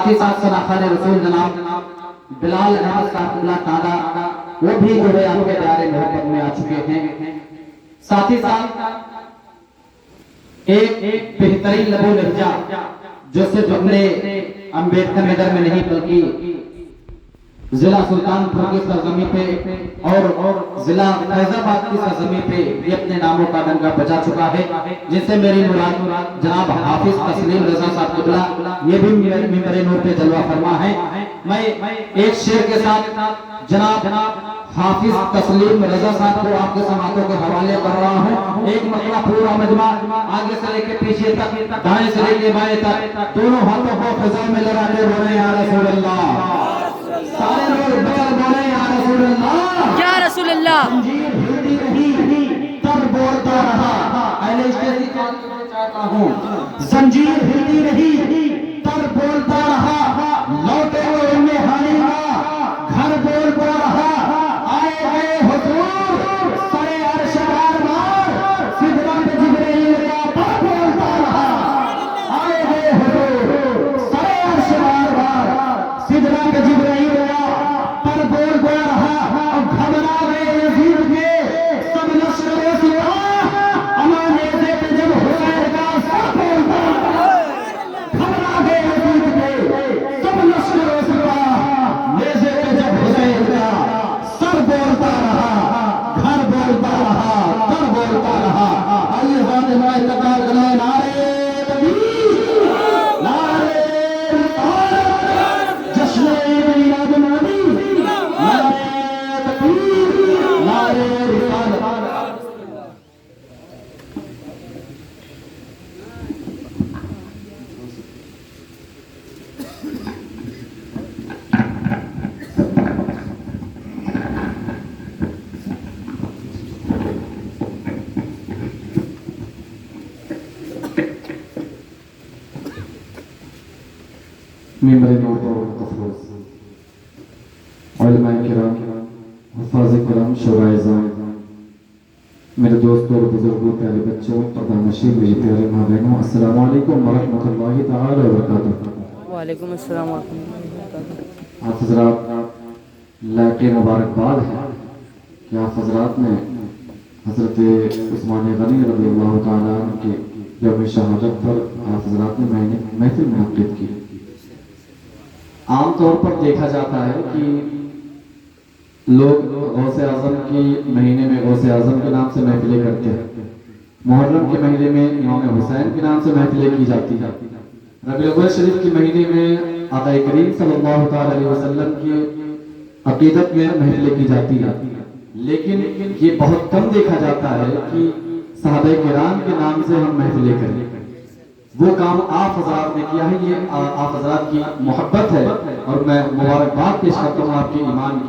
ساتھ ہی ساتھ سرآخر رسول جناب بلال احمد صاحب اللہ تعالیٰ وہ بھی جو ہے آپ کے دائرے محبت میں آ چکے ہیں. ساتھ ہی ساتھ ایک بہترین لبو لہجہ جو صرف اپنے امبیڈکر نگر میں نہیں بلکہ ضلع سلطان پور کی سرزمین پہ اور ضلع فیض آباد کی سرزمین پہ یہ اپنے ناموں کا ڈنکا بجا چکا ہے، جن سے میری مراد جناب حافظ تسلیم رضا صاحب قبلہ یہ بھی ممبر نور پہ جلوہ فرما ہے. میں ایک شعر کے ساتھ جناب حافظ تسلیم رضا صاحب کو آپ کے سماعتوں کے حوالے کر رہا ہوں. ایک مرتبہ پورا مجمع آگے سے لے کے پیچھے تک، دائیں سے لے کے بائیں تک دونوں ہاتھوں کو فضا میں لگاتے بولے یا رسول اللہ. سارے لوگ بغل بولے یا رسول اللہ، یا رسول اللہ. زنجیر ہلتی رہی تب بولتا رہا. اہل اسٹیج کی چاہتا ہوں، زنجیر ہلتی رہی تب بولتا رہا، لوٹے ہوئے نہانی کا گھر بولتا رہا. آئے گئے حضور سرے عرش بار بار، سدرت جبرائیل کا پر بولتا رہا. آئے گئے حضور سرے عرش بار بار، سدرت جبرائیل کا پر بولتا رہا. اب گھبرا گئے یزید کے سب لشکر سپاہ، امان نیزے پہ جب حسین کا سر بولتا رہا. گھبرا گئے یزید کے سب لشکر سپاہ، نیزے پہ جب حسین کا سر بولتا رہا، گھر بولتا رہا، کر بولتا رہا. آئیے فاطمہ اتقال کریں، نعرے تکبیر، نعرے رسالت، جشن میلاد النبی، نعرے تکبیر، نعرے رسالت. ممبر نور پر تفروز علماء کرام، حفاظ کرام، شورائے اعظام، میرے دوستوں اور بزرگوں، پیارے بچوں، پردہ نشین میرے پیارے ماں بہنوں، السلام علیکم ورحمۃ اللہ تعالی وبرکاتہ. وعلیکم السلام ورحمۃ اللہ وبرکاتہ. آپ حضرات لائق مبارکباد ہے کہ آپ حضرات نے حضرت عثمان غنی رضی اللہ تعالیٰ عنہ کے یوم شہادت پر آپ حضرات نے محفل منعقد کی. عام طور پر دیکھا جاتا ہے کہ لوگ غوث اعظم کی مہینے میں غوث اعظم کے نام سے محفلیں کرتے ہیں، محرم کے مہینے میں امام حسین کے نام سے محفلیں کی جاتی ہیں، ربیع الاول شریف کے مہینے میں آقا کریم صلی اللہ تعالی علیہ وسلم کی عقیدت میں محفلیں کی جاتی ہیں. لیکن یہ بہت کم دیکھا جاتا ہے کہ صحابہ کرام کے نام سے ہم محفلیں کریں. وہ کام آپ حضرات نے کیا ہے، یہ آپ حضرات کی محبت ہے اور میں مبارکباد پیش کرتا ہوں آپ کے ایمان کی.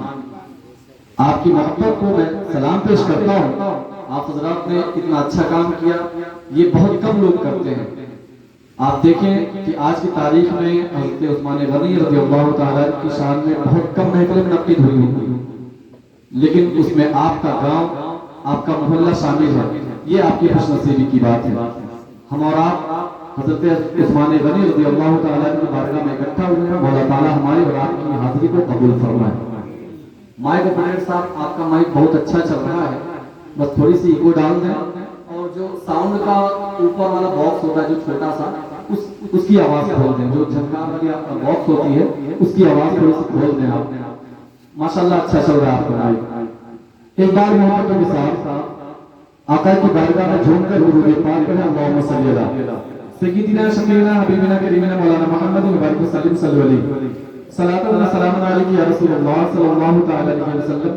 آپ کی محبت کو میں سلام پیش کرتا ہوں. آپ حضرات نے اتنا اچھا کام کیا، یہ بہت کم لوگ کرتے ہیں. آپ دیکھیں کہ آج کی تاریخ میں حضرت عثمان غنی رضی اللہ تعالیٰ کی شان میں بہت کم محفلیں منعقد ہوئی، لیکن اس میں آپ کا گاؤں، آپ کا محلہ شامل ہے. یہ آپ کی خوش نصیبی کی بات ہے. ہم اور آپ حضرت عثمان غنی رضی اللہ تعالیٰ کی بارگاہ میں اکٹھا ہوئے ہیں. مولا تعالیٰ ہماری اور آپ کی حاضری کو قبول فرمائے. مائک اپریٹر صاحب، آپ کا مائک بہت اچھا چل رہا ہے، بس تھوڑی سی ایکو ڈال دیں. اور جو ساؤنڈ کا اوپر والا باکس ہوتا ہے جو چھوٹا سا، اس کی آواز کھول دیں. جو جھنکار والی باکس ہوتی ہے اس کی آواز تھوڑی سی کھول دیں. آپ ماشاءاللہ اچھا چل رہا ہے آپ کا مائک. ایک بار محبتوں کے ساتھ آقا کی بارگاہ میں جھوم کر درود پاک پڑھیں. اللہم صلی علی سیدنا شفیعنا حبیبنا کریمنا مولانا محمد مبارک وسلم صلی اللہ علیہ صلاۃ و سلام علیک یا رسول اللہ صلی اللہ تعالی علیہ وسلم.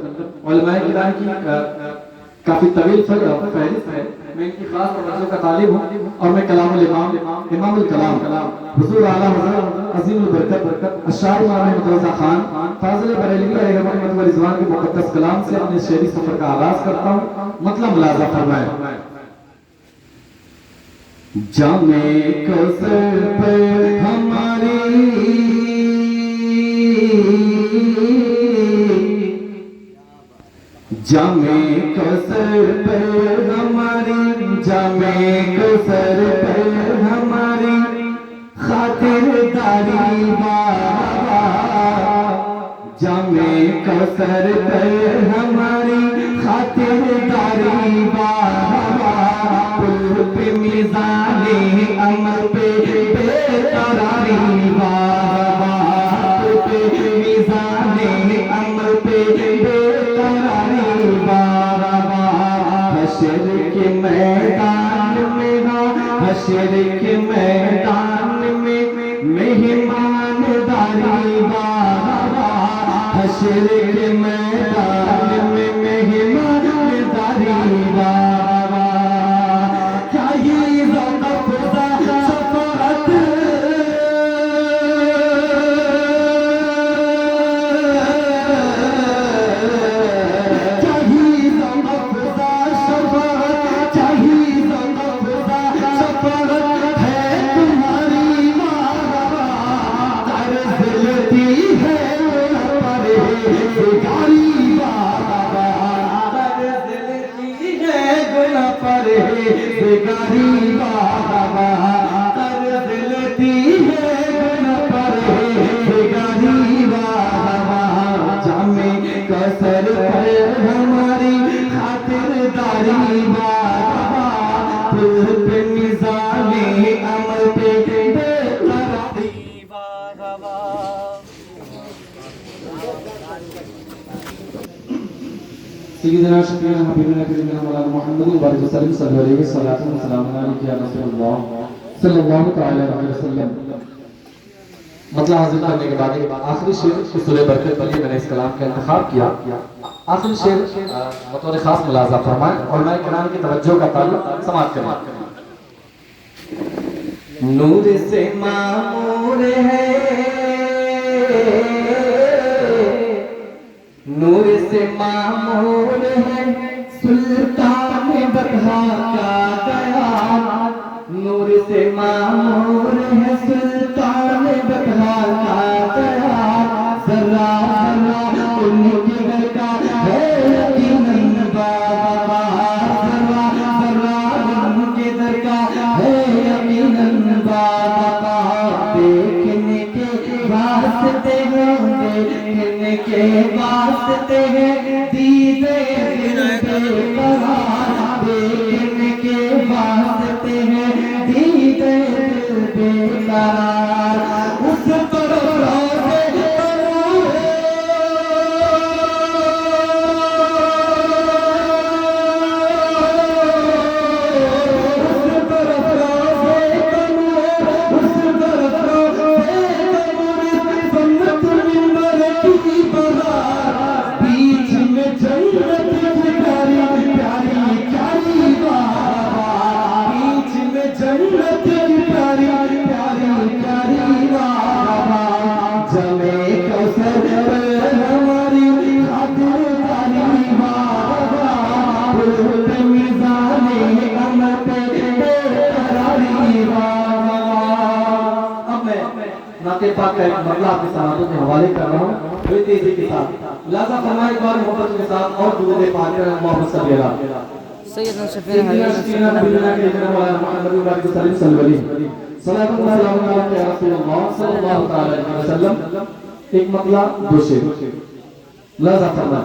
علماء کرام کی کافی طویل فہرست ہے، میں ان کی خاص توجہ کا طالب ہوں اور میں کلام الامام امام الکلام حضور اعلیٰ حضرت عظیم البرکت الشاعر محمد رضا خان فاضل بریلوی علیہ رحمت و رضوان کے مقدس کلام سے اپنے شعری سفر کا آغاز کرتا ہوں. مطلب ملاحظہ فرمائیں. جام کوثر پر ہماری جام کوثر پر ہماری جام کوثر پر ہماری خاطر داری کوثر پر ہماری خاطرداری بابا پل پہ میزان عمل پہ بے قراری بابا پل پہ میزان عمل پہ بے قراری بابا حشر کے میدان میں حشر کے میدان میں مہمان داری بابا حشر کے میدان میں مہمان داری بابا کیا یہ ذوق افزا شفاعت چاہیے ذوق افزا شفاعت چاہیے ذوق افزا شفاعت ہے تمہاری بابا عرض لیتی ہے پرہیزگاری بابا عرض لیتی ہے گناہ پرہیزگاری بابا عرض لیتی ہے گناہ پرہیزگاری بابا جامع کوثر پر ہماری خاطرداری بابا پل پہ میزان عمل پہ بے قراری بابا سیدنا شفیعنا حبیبنا کریمنا مولانا محمد بارک وسلم صلی اللہ علیہ وسلم علیہ یا رسول اللہ صلی اللہ تعالی علیہ وسلم. مطلب حاضر کرنے کے بعد ایک آخری شعر سورہ برکت پر میں نے اس کلام کا انتخاب کیا. آخری شعر بطور خاص ملاحظہ فرمائیں اور میں کرام کی توجہ کا تعلق سماعت کریں. نور سے معمور ہے نور سے معمور ہے سلطان بطحا کا قیام نور سے معمور ہے سلطان بطحا کا قیام ذرا ذرا ان کے گھر کا ہے یقیناً بابا ذرا ذرا ان کے در کا ہے یقیناً بابا دیکھنے کے واسطے ہوں دیکھنے کے واسطے ہیں دیدے دل بے قرار دیکھنے کے واسطے ہیں دیدے دل بے قرار اس طرف روزے مطلب آپ کے ساتھ میں حوالے کر رہا ہوں بڑی تیزی کے ساتھ لہذا فرمائے ایک بار محبت کے ساتھ اور درود پاک محمد صلی اللہ علیہ وسلم. سیدنا شفیعنا حبیبنا صلی اللہ علیہ وسلم. ایک مطلب دو شعر لہذا فرمائے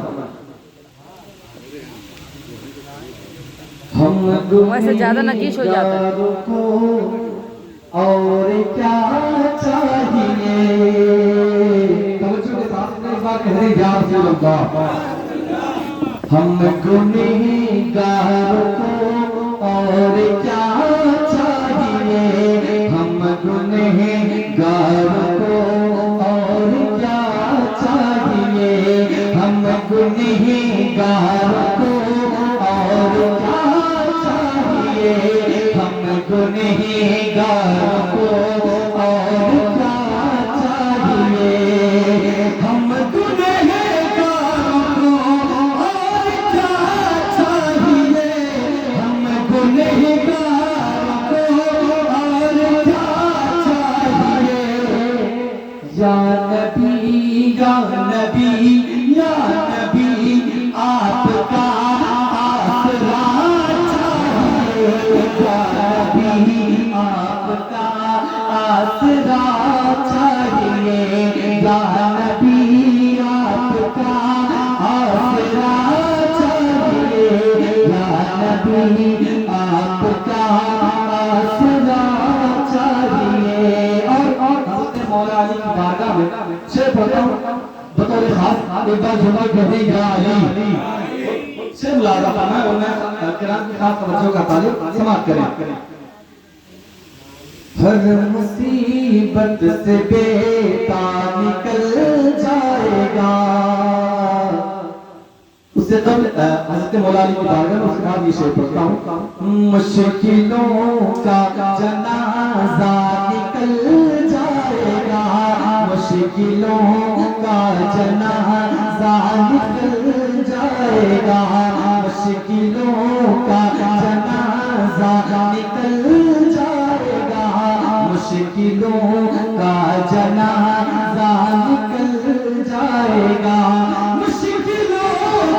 ویسے زیادہ نکیش ہو جاتا ہے. اور کیا چاہیے توجہ کے ساتھ میں اس بار کہہ رہے یا رسول اللہ ہم گنہگار کو اور کیا چاہیے ہم گنہگار کو اور کیا چاہیے ہم گنہگار کو اور کیا چاہیے ہم گنہگار کو اور کیا چاہیے ہم گنہگار کو اور کیا چاہیے ہم گنہگار کو اور کیا چاہیے یا نبی یا نبی یا نبی آپ کا آسرا چاہیے یا نبی آپ کا آسرا چاہیے یا نبی آپ کا مولا علی کی بارگاہ میں شعر پڑھتا ہوں بطور خاص ایک بار جھوٹا کہتے ہیں یا علی سے ملازہ فرمائے اور میں کرام کی خاص توجہ کا طالب سماعت کریں ہر مصیبت سے بیٹا نکل جائے گا اس سے قبل حضرت مولا علی کی بارگاہ میں اس کے بعد یہ شعر پڑھتا ہوں مشکلوں کا جنازہ نکل جائے گا مشکلوں کا جنازہ نکل جائے گا مشکلوں کا جنازہ نکل جائے گا مشکلوں کا جنازہ نکل جائے گا مشکلوں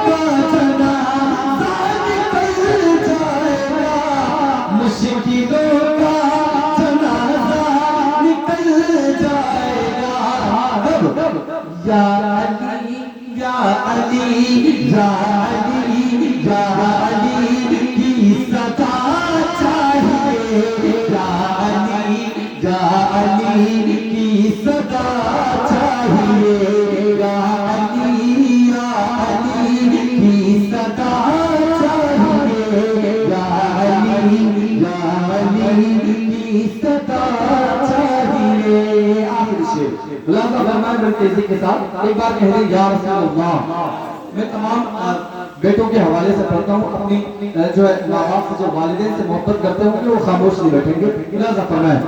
کا جنازہ نکل جائے گا مشکلوں کا جنازہ نکل جائے گا یا علی یا علی یا علی یا علی کی صدا چاہیے یا علی یا علی کی صدا چاہیے یا علی کی صدا چاہیے یا علی کی صدا چاہیے آخر شعر ملازہ فرمائے بڑی تیزی کے ساتھ ایک بار کہہ دیں یا رسول اللہ میں تمام بیٹوں کے حوالے سے پڑھتا ہوں اپنی جو ہے ماں باپ سے جو والدین سے محبت کرتے ہوں کہ وہ خاموش نہیں بیٹھیں گے ملازہ فرمائے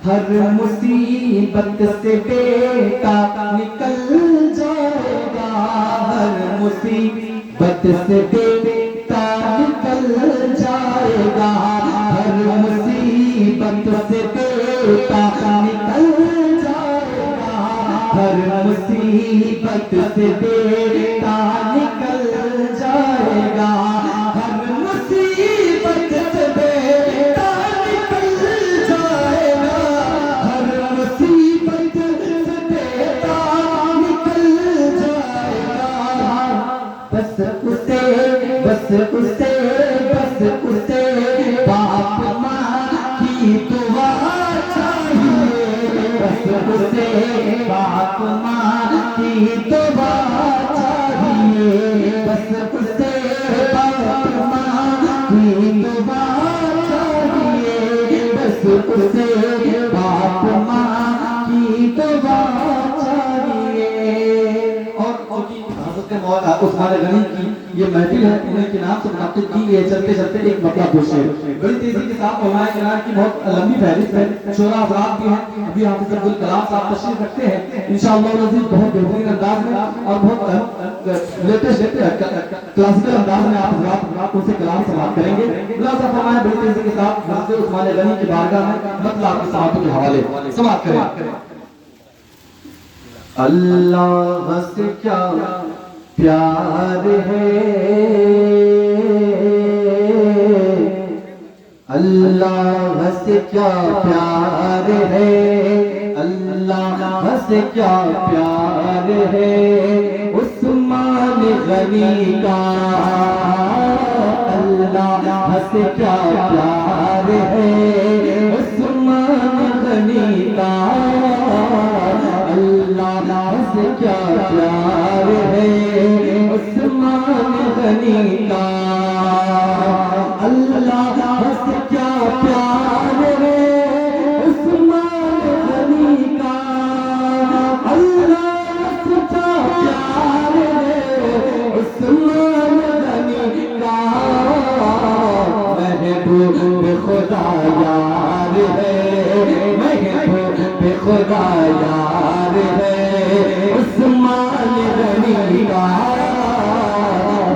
ہر مصیبت سے بیٹا نکل جائے گا ہر مصیبت سے بیٹا نکل جائے گا ہر مصیبت سے بیٹا نکل جائے گا ہر مصیبت سے بیٹا نکل جائے گا ہر مصیبت سے بیٹا نکل جائے گا ہر مصیبت سے بیٹا نکل جائے گا بس اسے باپ ماں کی دعا چاہیے بس اسے باپ ماں کی دعا چاہیے بس اسے باپ ماں کی دعا چاہیے بس اسے باپ ماں کی دعا چاہیے اور حضرت مولا عثمان غنی کی یہ محفل ہے انہیں کے نام سے منعقد کی ہے چلتے چلتے ایک مطلب دوشے بڑی تیزی کے ساتھ علماء کرام کی بہت لمبی فہرست ہے شعراء حضرات بھی ہیں ابھی حافظ عبدالکلام صاحب تشریف رکھتے ہیں انشاءاللہ العزیز بہت بہترین انداز میں اور بہت لیٹسٹ کلاسیکل انداز میں آپ حضرات ان سے کلام سماعت کریں گے ملازہ فرمائے بڑی تیزی کے ساتھ حضرت عثمان غنی کی بارگاہ میں مطلب آپ کی سماعتوں کے حوالے سماعت کریں اللہ سے کیا پیار ہے اللہ سے کیا پیار ہے اللہ سے کیا پیار ہے عثمان غنی کا اللہ سے کیا پیار ہے عثمان غنی کا اللہ سے کیا پیار ہے عثمان غنی کا اللہ سے کیا پیار ہے عثمان غنی کا اللہ سے کیا پیار ہے عثمان غنی کا محبوب خدا یار ہے محبوب خدا یار ہے عثمان غنی کا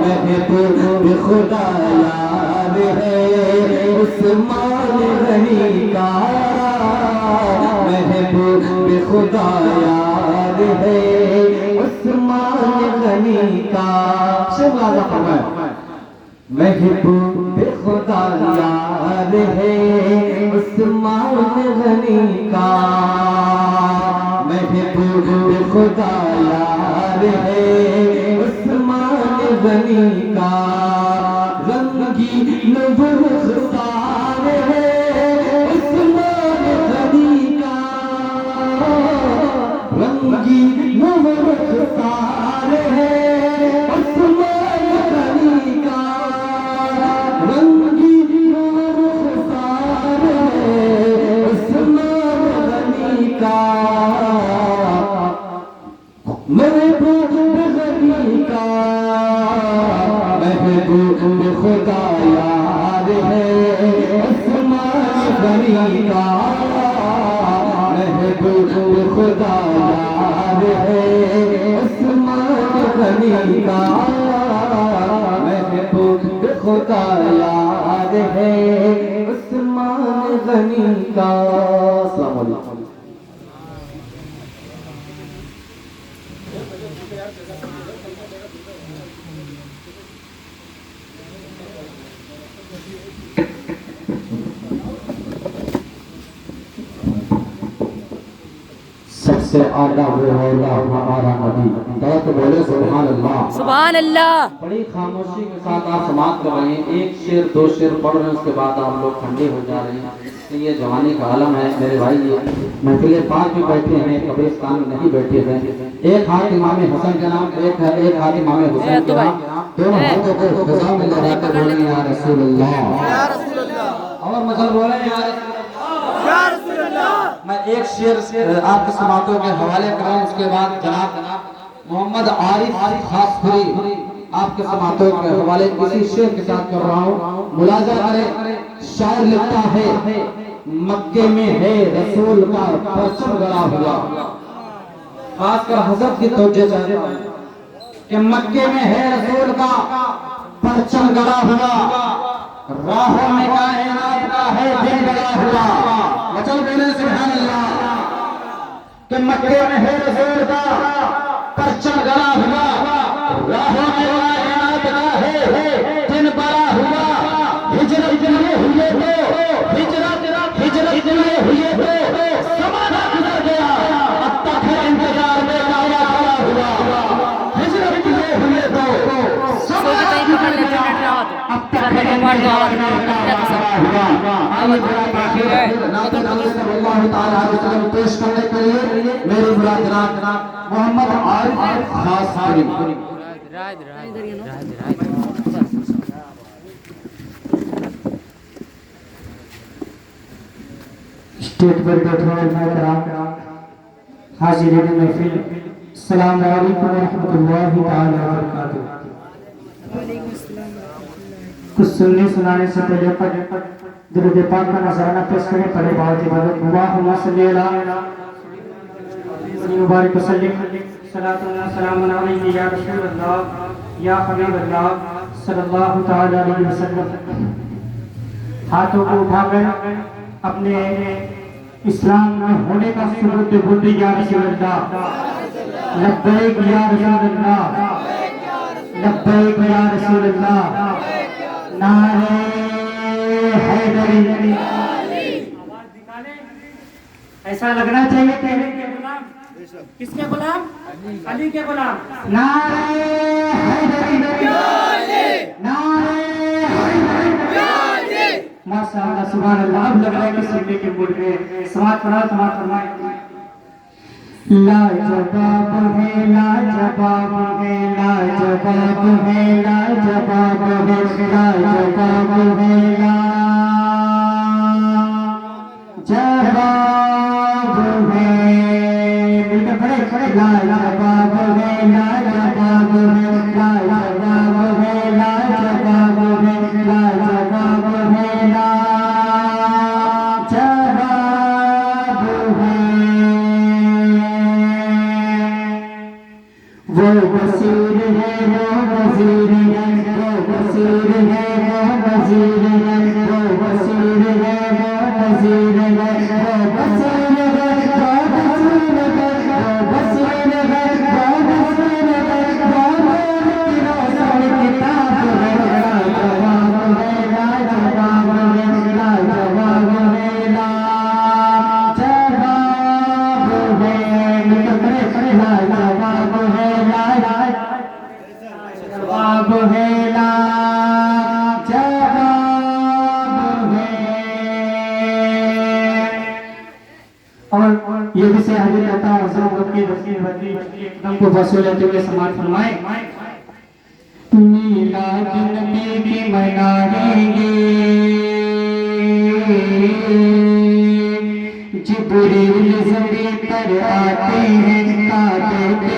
محبوب خدا یار ہے عثمان غنی کا محبوب خدا یار ہے عثمان غنی کا شہزادہ فرمائے محبوب خدا یار ہے عثمان غنی کا محبوب خدا یار ہے عثمان غنی کا رنگین رخسار ہے عثمان غنی کا محبوب غنی کا محبوب خدا یار ہے عثمان غنی کا محبوب خدا یار ہے عثمان غنی کا محبوب خدا یار ہے عثمان غنی کا. السلام علیکم. سب سے آگا وہ ہوگا ہمارا نبی. تو بولے سبحان اللہ. سبحان اللہ. بڑی خاموشی کے ساتھ آپ سماعت کر رہے ہیں. ایک شعر دو شعر پڑھ رہے ہیں, اس کے بعد آپ لوگ ٹھنڈے ہو جا رہے ہیں. یہ جوانی کا عالم ہے میرے بھائی. محفل پاک بھی بیٹھے ہیں, قبرستان میں نہیں بیٹھے ہیں. ایک ہاتھ امام حسن کے نام, ایک ہاتھ امام حسین کے نام, دونوں ہاتھوں کو فضا میں لہرا کر بولیں یا رسول اللہ. اور مثلا بولیں یا رسول اللہ. میں ایک شعر آپ کی سماعتوں کے حوالے کروں, اس کے بعد جناب محمد عارف خاص پوری آپ کے سماعتوں کے حوالے کسی شعر کے ساتھ کر رہا ہوں. ملاحظہ کریں, شاعر لکھتا ہے مکے میں ہے رسول کا پرچم گڑا ہوا. خاص کر حضرت کی توجہ چاہتا ہوں کہ مکے میں ہے رسول کا پرچم گڑا ہوا, راہوں میں کائنات کا ہے دن گڑا ہوا. مچل بولے سبحان اللہ. کہ مکے میں ہے رسول کا پرچم گڑا ہوا, راہوں میں کائنات کا ہے دن بڑا ہوا. ہجرت میں ہوئے تو ہجرت میں ہوئے تو زمانہ گزر گیا, اب تک ہے انتظار میں کعبہ کھڑا ہوا. ہجرت میں ہوئے تو زمانہ گزر گیا, اب تک ہے انتظار میں کعبہ کھڑا ہوا. آئیے برائے باخر نعت رسول صلی اللہ تعالیٰ علیہ وسلم پیش کرنے کے لیے میری برائے جناب محمد عارف خاص پوری. اسٹیج پر بیٹھے ہوئے محترم حاضرین محفل, السلام علیکم ورحمۃ اللہ تعالی وبرکاتہ. کچھ سننے سنانے سے پہلے درود پاک کا نذرانہ پیش کریں. پڑھے بہت عبادت. اللہم صلی علی مبارک وسلم صلاۃ اللہ سلام علیک یا رسول اللہ یا حبیب اللہ صلی اللہ تعالی علیہ وسلم. ہاتھوں کو اٹھا کر اپنے اسلام میں ہونے کا ثبوت بولتے یا رسول اللہ, لبیک یا رسول اللہ, لبیک یا رسول اللہ. نعرہ حیدری. ایسا لگنا چاہیے پہلے کے غلام. کس کے غلام؟ علی کے غلام. نعرہ حیدری, نعرہ حیدری. ماشاءاللہ سبحان اللہ. اب لگ رہا ہے کہ سننے کے موڈ میں سماعت پڑھا, سماعت فرمائیں. لاجواب ہے, لاجواب ہے, لاجواب ہے, لاجواب ہے, لاجواب ہے, لاجواب ہے. مل کے پڑھے پڑھے. لاجواب ہے, لاجواب ہے, لاجواب ہے, لاجواب ہے, لاجواب ہے, وہ وزیر ہے, وہ وزیر ہے, وہ وزیر ہے, وہ وزیر ہے, وہ وزیر ہے, وہ وزیر ہے, وہ وزیر ہے, وہ وزیر ہے, وہ وزیر ہے, وہ وزیر ہے, وہ روشن کتاب ہے. لاجواب ہے, لاجواب ہے, لاجواب ہے, لاجواب ہے. لاجواب ہے, جواب ہے, لاجواب ہے. اور یہ بھی سے حضرت عطا حضرت کی اقدام کو وصول لیتے ہوئے سماعت فرمائیں. میلاد نبی کی منائیں گے, جبریل زمین پر آتے ہیں, کعبے پہ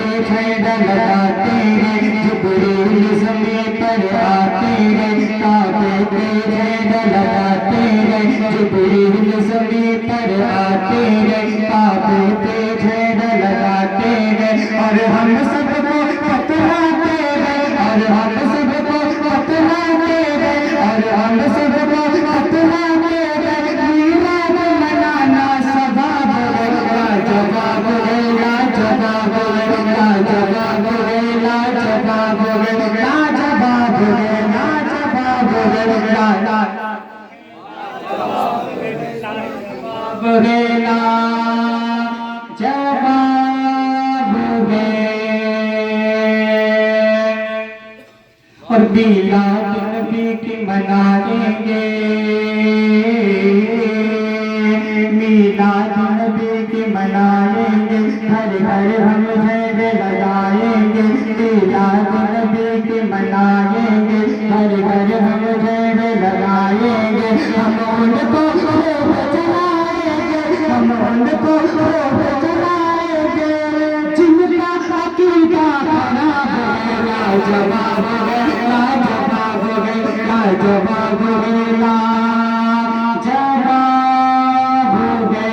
اور ہم سب کو بتلاتے گئے اور ہم سب کو بتلاتے گئے اور ہم سب کو بتلاتے گئے میلاد منانا ثواب ہے لاجواب ہے لاجواب ہے لاجواب ہے لاجواب ہے لاجواب ہے لاجواب ہے اور میلاد نبی کی منائیں گے میلاد نبی کی منائیں گے ہر گھر ہم جھنڈے لگائیں گے میلاد نبی کی منائیں گے ہر گھر ہم جھنڈے لگائیں گے ہم ان کو خوب چلائیں گے ہم ان کو خوب چلائیں گے جن کا عقیدہ خراب ہے لاجواب ہے لاجواب ہے لاجواب ہے لاجواب ہے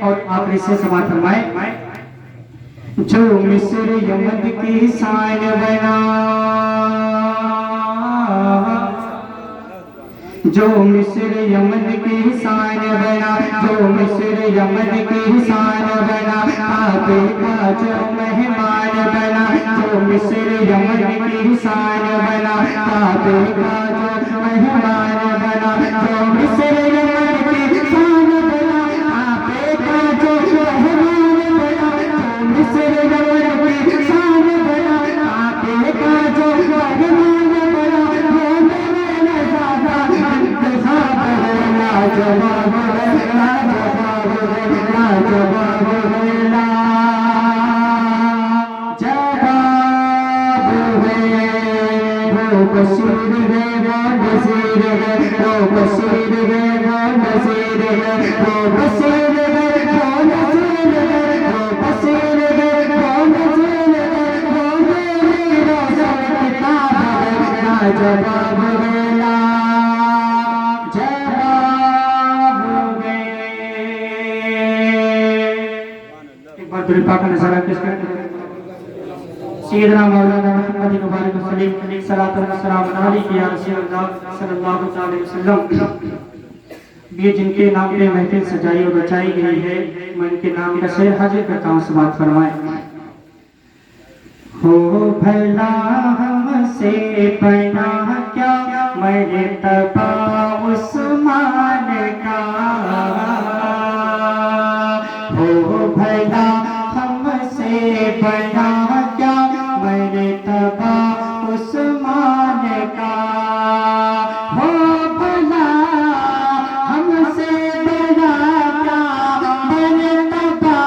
اور آخری سے سماعت فرمائے جو مصر یمن کی سائن بنا جو مصر یمن کی سائن بنا جو مصر یمن کی سائن بنا آبے کا جو مہمان بنا جو مصر یمن کی سائن بنا آبے کا جو مہمان بنا جو مصر یمن کی سائن بنا آبے کا جو مہمان بنا جو مصر یمن کی سائن بنا آبے کا جو مہمان بنا وہ میرے نظارہ انتخاب ہے لاجواب ہے لاجواب ہے لاجواب ہے لاجواب ہے وہ بشیر ہے وہ نذیر ہے وہ بشیر ہے وہ نذیر ہے وہ بشیر ہے وہ نذیر ہے وہ بشیر ہے وہ نذیر ہے وہ میری روشن کتاب ہے لاجواب ہے درود پاک کا نظارہ پیش کرتے ہیں سیدنا مولانا محمد مبارک وسلم صلاۃ و سلام علیک یا رسول اللہ صلی اللہ علیہ وسلم یہ جن کے نام پہ محفل سجائی اور بچائی گئی ہے میں ان کے نام کا شعر حاضر کرتا ہوں سماعت فرمائیں ہو بھلا ہم سے پناہ کیا مرتبہ عثمان کا ہو بھلا ہم سے بنا کیا مرتبہ عثمان کا ہو بھلا ہم سے بنا کیا مرتبہ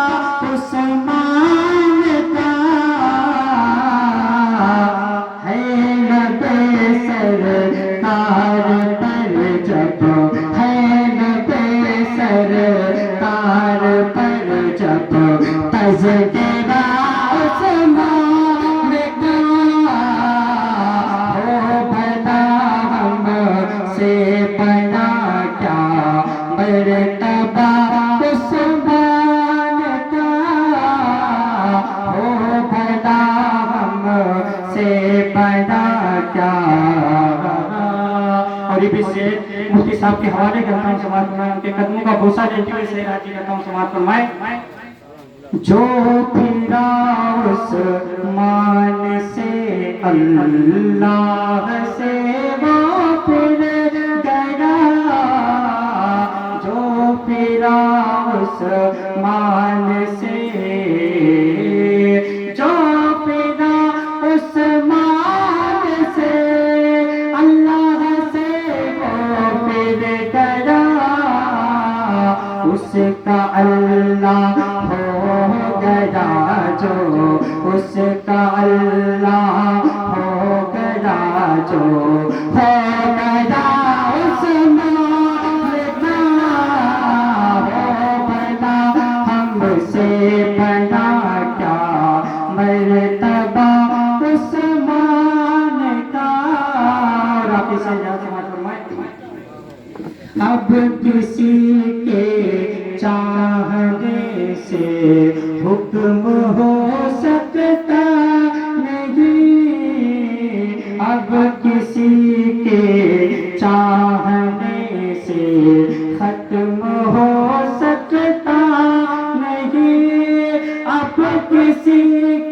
عثمان کا ہے نبی سرکار پر جب ہے نبی سرکار پر جب تذکرہ عثمان کا ہو بھلا ہم سے بنا کیا مرتبہ عثمان کا ہو بھلا ہم سے بنا کیا اور یہ بھی شعر مفتی صاحب کے حوالے کرتا ہوں سماعت فرمائے ان کے قدموں کا بوسہ لیتے ہوئے شعر حاضر کرتا ہوں سماعت فرمائے جو پھرا عثمان سے اللہ سے وہ پھر گیا جو پھرا عثمان سے جو پھرا عثمان سے اللہ سے وہ پھر گیا اس کا اللہ ہو گیا جو اس کا اللہ ہو گیا جو ہو گیا عثمان کا ہو بنا ہم سے بنا کیا مرتبہ عثمان کا راقی سے جا سماعت فرمائیں اب کسی کے چاہنے سے حکم ہو سکتا نہیں، اب کسی کے چاہنے سے ختم ہو سکتا نہیں، اب کسی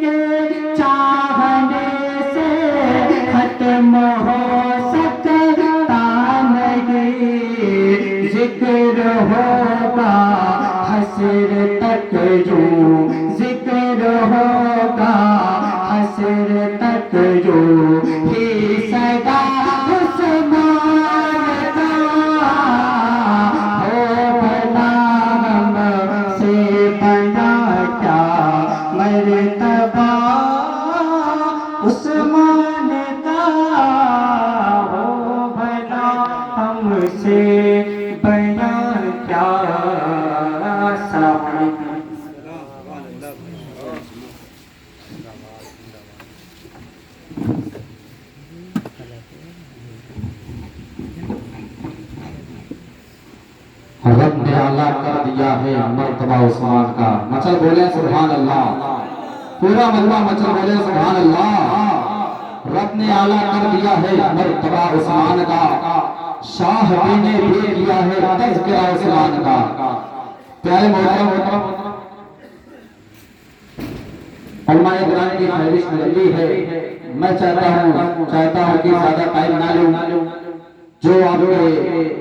کے چاہنے سے ختم ہو سکتا نہیں، ذکر ہوگا حسر تک جو، ذکر ہوگا حسر تک جو، ہی صدا عثمان کا ہو بھلا ہم سے بیاں کیا مرتبہ عثمان کا، ہو بھلا ہم سے بیاں کیا۔ السلام علیکم۔ رب نے اعلیٰ کر دیا ہے مرتبہ عثمان کا، مچل بولے سبحان اللہ، پورا ملوہ مچل بولے سبحان اللہ۔ رب نے اعلیٰ کر دیا ہے مرتبہ عثمان کا، شاہ بھی نے بھی کیا ہے تذکرہ عثمان کا۔ پیارے محترم علماء کرام کی فہرست لگی ہے، میں چاہتا ہوں کہ زیادہ ٹائم نہ لوں، جو آپ کے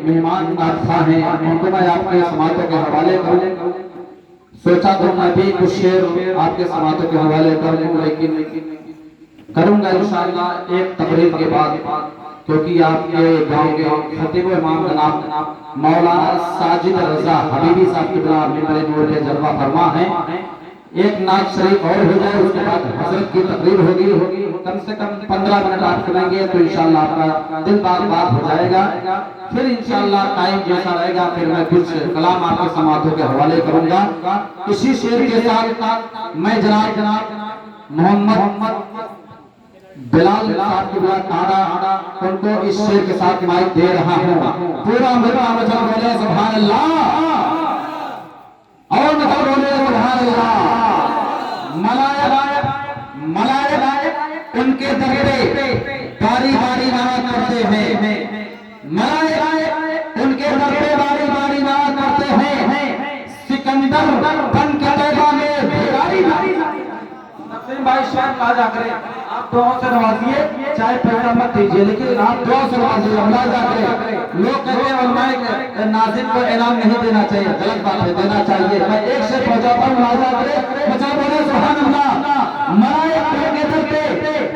مہمان ناتخواں ہیں ان کو میں آپ کے سماعتوں کے حوالے کروں۔ سوچا تو میں بھی کچھ شعر آپ کے سماعتوں کے حوالے کر لوں، لیکن کروں گا انشاءاللہ ایک تقریر کے بعد، کیونکہ آپ کے گاؤں کے خطیب و امام جناب مولانا ساجد رضا حبیبی صاحب کی بلا ممبر نور کے جلوہ فرما ہیں۔ ایک نعت شریف اور ہو جائے، اس کے بعد حضرت کی تقریر ہوگی، کم سے کم 15 منٹ آپ کریں گے تو انشاءاللہ آپ کا دل بات ہو جائے گا۔ پھر انشاءاللہ ٹائم جیسا رہے گا پھر میں کچھ کلام آپ کے سماعتوں کے حوالے کروں گا۔ اسی شعر کے ساتھ میں جناب محمد بلال صاحب کی بلا کھانا ان کو اس شعر کے ساتھ مائک دے رہا ہوں۔ پورا ملوہ مچل بولے سبحان اللہ، اور مچل بولے سبحان اللہ۔ ملائک ان کے در پہ باری باری نعت کرتے ہیں، ملائک ان کے در پہ باری باری نعت کرتے ہیں، سکندر بن کے طیبہ میں بھیاری بھاری۔ نقسیم بھائی شاید کہا جا کرے آپ دعاوں سے نوازیے، چاہے پیسہ مت دیجیے لیکن آپ دعاوں سے نوازیے، ملازہ کرے۔ لوگ کہتے ہیں علماء ناظم کو انعام نہیں دینا چاہیے، غلط بات ہے، دینا چاہیے۔ میں ایک سے پہنچاتا ہوں، ملازہ کرے، مچل بولے سبحان اللہ۔ ملائک ان کے در پہ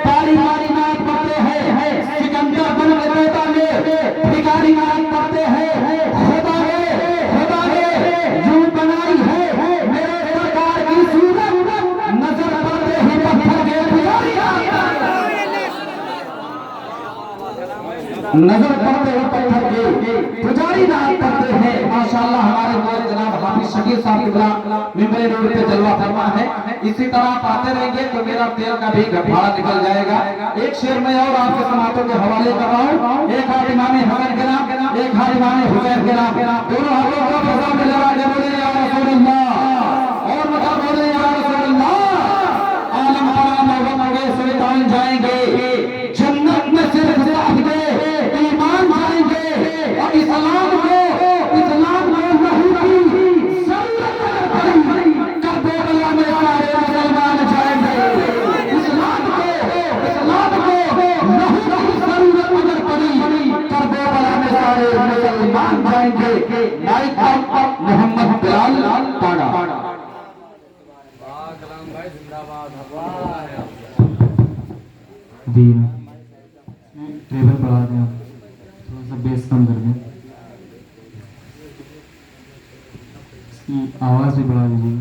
باری باری نعت کرتے ہیں، سکندر بن کے طیبہ میں بھیاری نعت کرتے ہیں، خدا نے یوں بنائی ہے میرے سرکار کی صورت، نظر پڑتے ہی پتھر کے پجاری، نظر پڑتے ہی پتھر کے پجاری نعت کرتے ہیں۔ ماشاءاللہ ہمارے دوست جناب حافظ شکیل صاحب کی بلا ممبر نور پہ جلوہ فرما ہے۔ اسی طرح آپ آتے رہیں گے تو میرا تیل کا بھی بھاڑا نکل جائے گا۔ ایک شعر میں اور آپ کے سماعتوں کے حوالے کر رہا ہوں، ایک ہاتھ امام حسن کے نام، ایک ہاتھ امام حسین کے نام، دونوں ہاتھوں کو فضا میں لگا کے بولے یا رسول اللہ، اور مطلب بولے یا رسول اللہ۔ عالم پانا محبت کے سلطان جائیں گے، جنت میں صرف صاحب ایمان جائیں گے، اور اسلام کو نہیں کی ضرورت پڑی، کربلا میں سارے مسلمان جائیں گے، اسلام کو نہیں کی ضرورت اگر پڑی، کربلا میں سارے مسلمان جائیں گے۔ مائک محمد بلال پاڑا۔ دین ٹیبل بڑھا دیں، تھوڑا سا بیس کم کر دیں، اس کی آواز بھی بڑھا دیجیے۔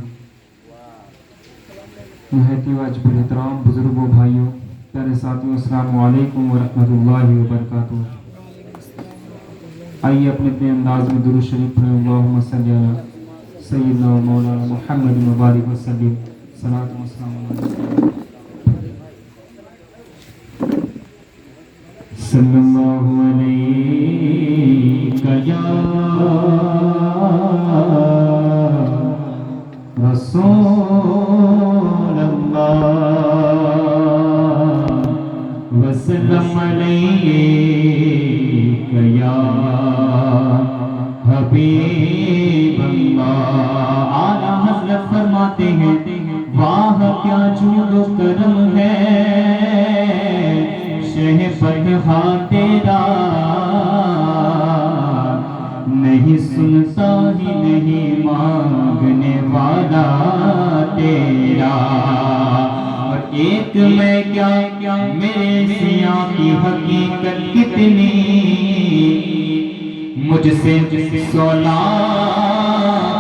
نہایت واجب الاحترام بزرگوں، بھائیوں، پیارے ساتھیوں، السلام علیکم ورحمۃ اللہ وبرکاتہ۔ آئیے اپنے انداز میں درود شریف پڑھیں۔ اللہم صلی علی سیدنا و مولانا محمد مبارک وسلم، صلاۃ و سلام علیہ صلی اللہ علیہ یا رسول وسلم علیک یا حبیب اللہ۔ اعلیٰ حضرت فرماتے ہیں واہ کیا جود و کرم ہے شہبت ہاں تیرا، نہیں سنتا ہی نہیں مانگنے والا تیرا۔ اور ایک میں کیا میرے سیاں کی حقیقت کتنی، مجھ سے 100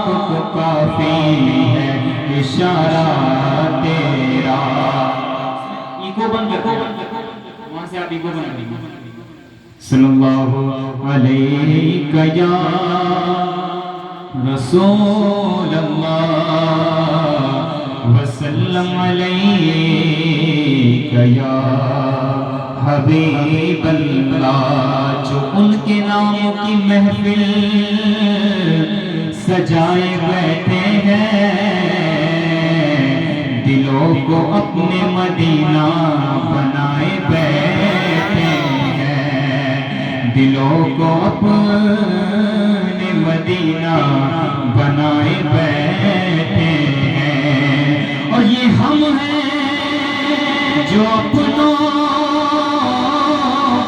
کو کافی ہے اشارہ تیرا۔ ایگو بن گیا، وہاں سے آپ ایگو بن گئی۔ صلی اللہ علیہ یا رسول اللہ وسلم علیہ یا حبیب اللہ۔ جو ان کے ناموں کی محفل سجائے بیٹھے ہیں، دلوں کو اپنے مدینہ بنائے بیٹھے ہیں، دلوں کو اپنے مدینہ بنائے بیٹھے ہیں۔ اور یہ ہم ہیں جو اپنوں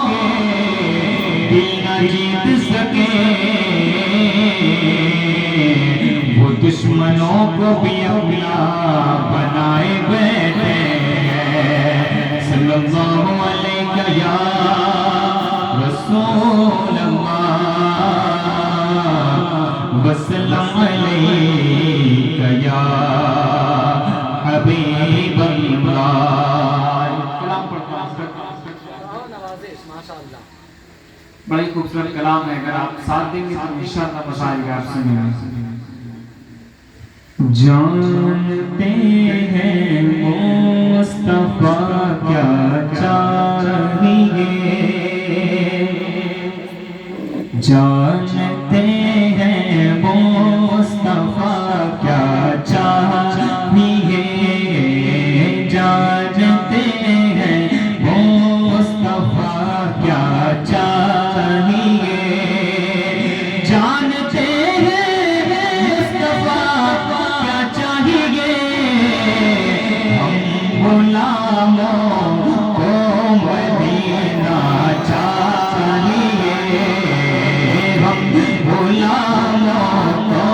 کے دل نہ جیت سکے، وہ دشمنوں کو بھی اپنا بنائے بیٹھے ہیں۔ صلی اللہ علیہ یا رسول اللہ وسلم علیہ یا حبیب اللہ۔ کلام پڑھتا ہوں، بڑا ہی خوبصورت کلام ہے، اگر آپ ساتھ دیں گے تو انشاءاللہ مزہ آئے گا آپ سنیں گے۔ جانتے ہیں مصطفیٰ کیا چاہیے، جانتے ہیں مصطفیٰ کیا چاہیے، جانتے ہیں مصطفیٰ کیا چاہیے، جانتے ہیں مصطفیٰ کیا چاہیے، ہم غلاموں کو مدینہ چاہیے، ہم غلاموں کو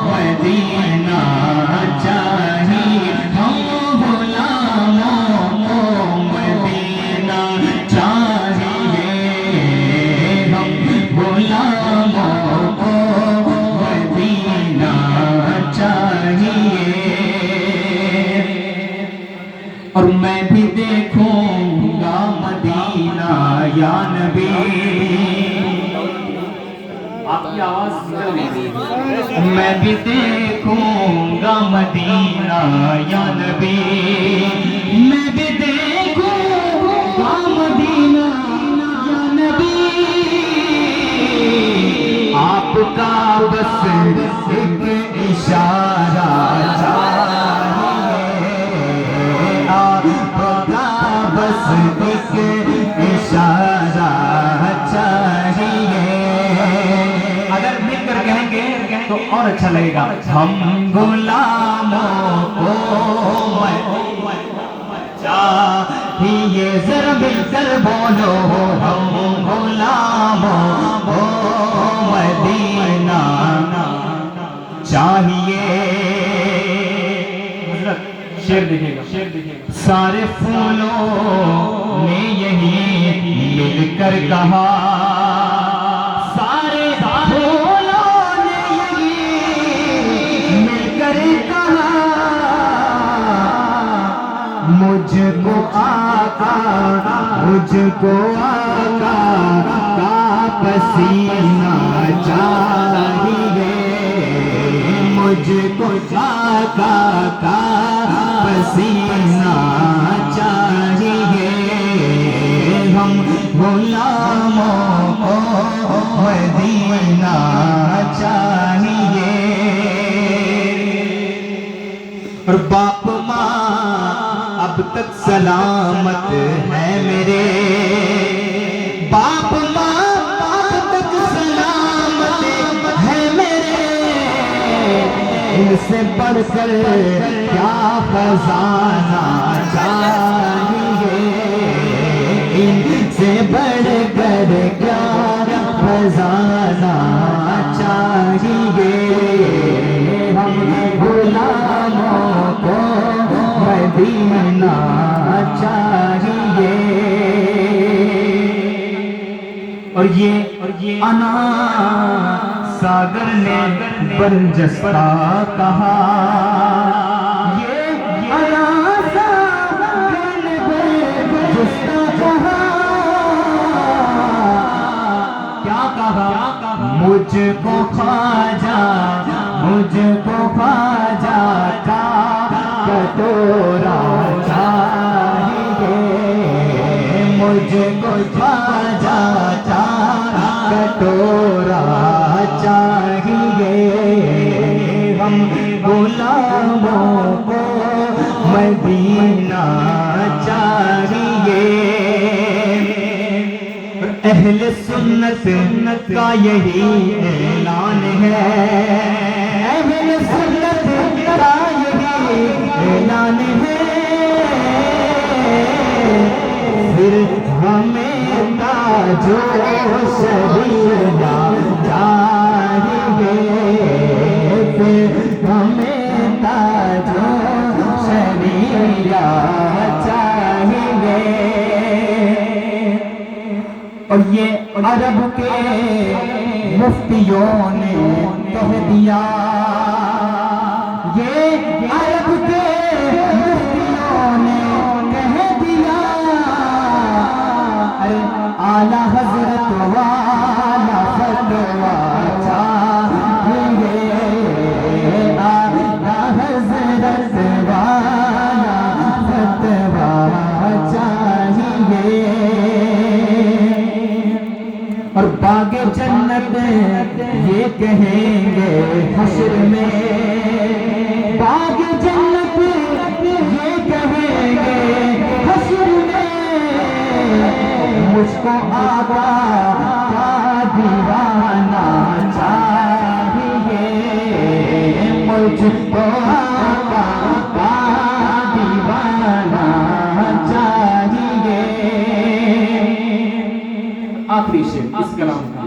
مدینہ چاہیے، ہم غلاموں کو مدینہ چاہیے، ہم غلاموں کو مدینہ چاہیے۔ اور میں بھی دیکھوں گا مدینہ یا نبی، آپ کی آواز میں بھی دیکھوں گا مدینہ یا نبی، میں بھی دیکھوں گا مدینہ یا نبی، آپ کا بس ایک اشارہ چاہیے، آپ کا بس ایک اشارہ چاہیے۔ اگر مل کر کہیں گے تو اور اچھا لگے گا۔ ہم غلاموں کو چاہیے، ذرا مل کر بولو، ہم غلاموں کو مدینہ چاہیے۔ شعر دیکھیے گا، سارے پھولوں نے یہی مل کر کہا، سارے پھولوں نے یہی مل کر کہا، مجھ کو آقا کا پسینہ چاہیے، مجھ کو آقا کا پسینہ چاہیے، ہم غلاموں کو مدینہ چاہیے۔ اور باپ ماں اب تک سلامت ہے میرے، باپ ماں اب تک سلامت ہے میرے، ان سے بڑھ کر کیا خزانہ چاہیے، ان سے بڑھ کر کیا خزانہ چاہیے، ہم غلاموں کو مدینہ چاہیے۔ اور یہ انا ساگر نے برجستہ کہا، یہ انا ساگر نے برجستہ کہا، کیا کہا؟ مجھ کو خواجہ کا کٹورا چاہیے، مجھ کو خواجہ کا کٹورا چاہیے، ہم غلاموں کو مدینہ چاہیے۔ اہل سنت کا یہی اعلان ہے، اہل سنت کا یہی اعلان ہے، پھر ہمیں تاج و شریعہ چاہیے، پھر ہمیں تاج و شریعہ چاہیے۔ اور یہ عرب کے مفتیوں نے کہہ دیا، یہ عرب کے مفتیوں نے کہہ دیا، اعلی حضرت والا فتویٰ چاہیے، اعلی حضرت والا فتویٰ چاہیے۔ اور باغ جنت یہ کہیں گے حشر میں، باغ جنت یہ کہیں گے حشر میں، مجھ کو آقا کا دیوانہ چاہیے، مجھ کو آقا کا دیوانہ چاہیے۔ آخری شعر اس کلام کا،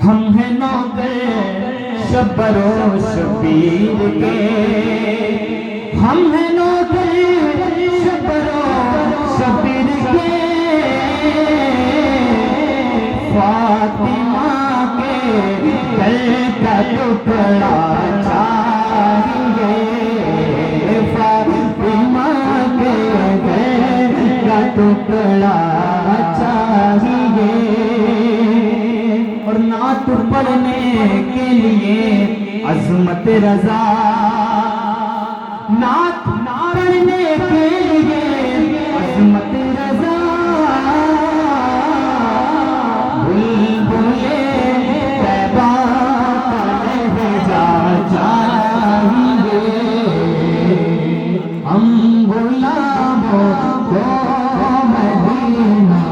ہم ہیں نوکر شبر و شبیر کے، ہم ہیں نوکر شبر و شبیر کے، فاطمہ کے دل کا ٹکڑا چاہیے، فاطمہ کے دل کا ٹکڑا چاہیے۔ اور نعت پڑھنے کے لیے عظمت رضا، نعت پڑھنے کے لیے عظمت رضا، بلبلے طیبہ کا لہجہ چاہیے، ہم غلاموں کو مدینہ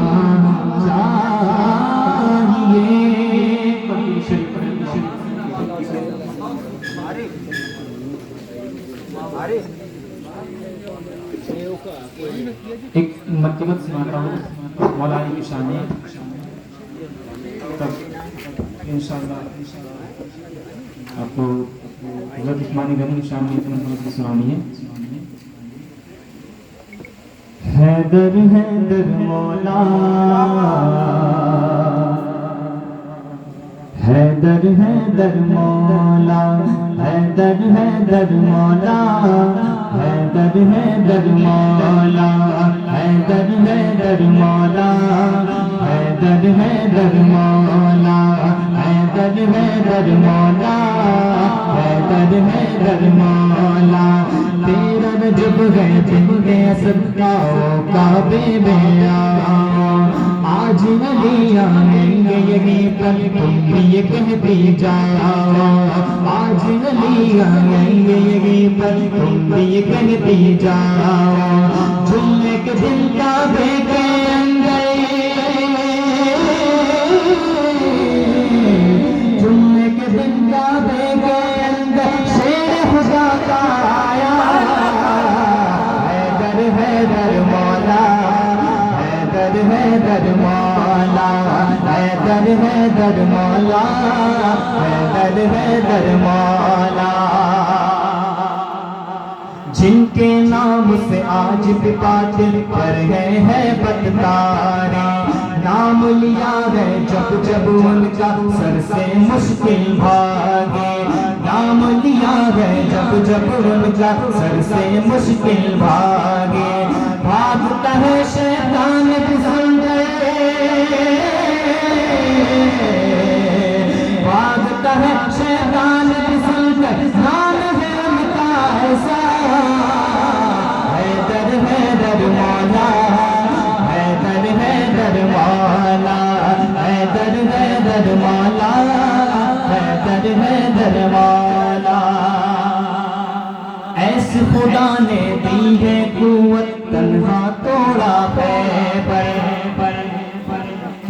ایک مکتبت سناتا ہوں مولانا کی شان ہے، تب انشاءاللہ آپ کو حضرت عثمان غنی کی شان میں اتنا سنانی ہے۔ حیدر حیدر مولا، حیدر حیدر مولا، حیدر حیدر مولا، حیدر حیدر مولا، حیدر حیدر مولا، حیدر حیدر مولا، حیدر حیدر مولا، حیدر حیدر مولا، تیرا جب گئے تھے اسد کا کعبے میں آؤ، آج علی آئیں گے یہیں پر تم بھی یہ کہتی جاؤ آج علی آئیں گے یہیں پر تم بھی یہ کہتی جاؤ جمعے کے دن کعبے کے اندر جمعے کے دن کعبے کے اندر شیر خدا کا آیا حیدر حیدر مولا حیدر حیدر مولا حیدر حیدر مولا حیدر حیدر مولا جن کے نام سے آج بھی باطل پر گئے ہیں بدکاری نام لیا ہے جب جب ان کا سر سے مشکل بھاگے نام لیا ہے جب جب ان کا سر سے مشکل بھاگے بھاگتا ہے شیطان پسند بھاگتا ہے شیطان پسند نام ہے ان کا ایسا حیدر حیدر مولا حیدر حیدر مولا حیدر حیدر مولا حیدر حیدر مولا ایسے خدا نے دی ہے قوت تنہا توڑا خیبر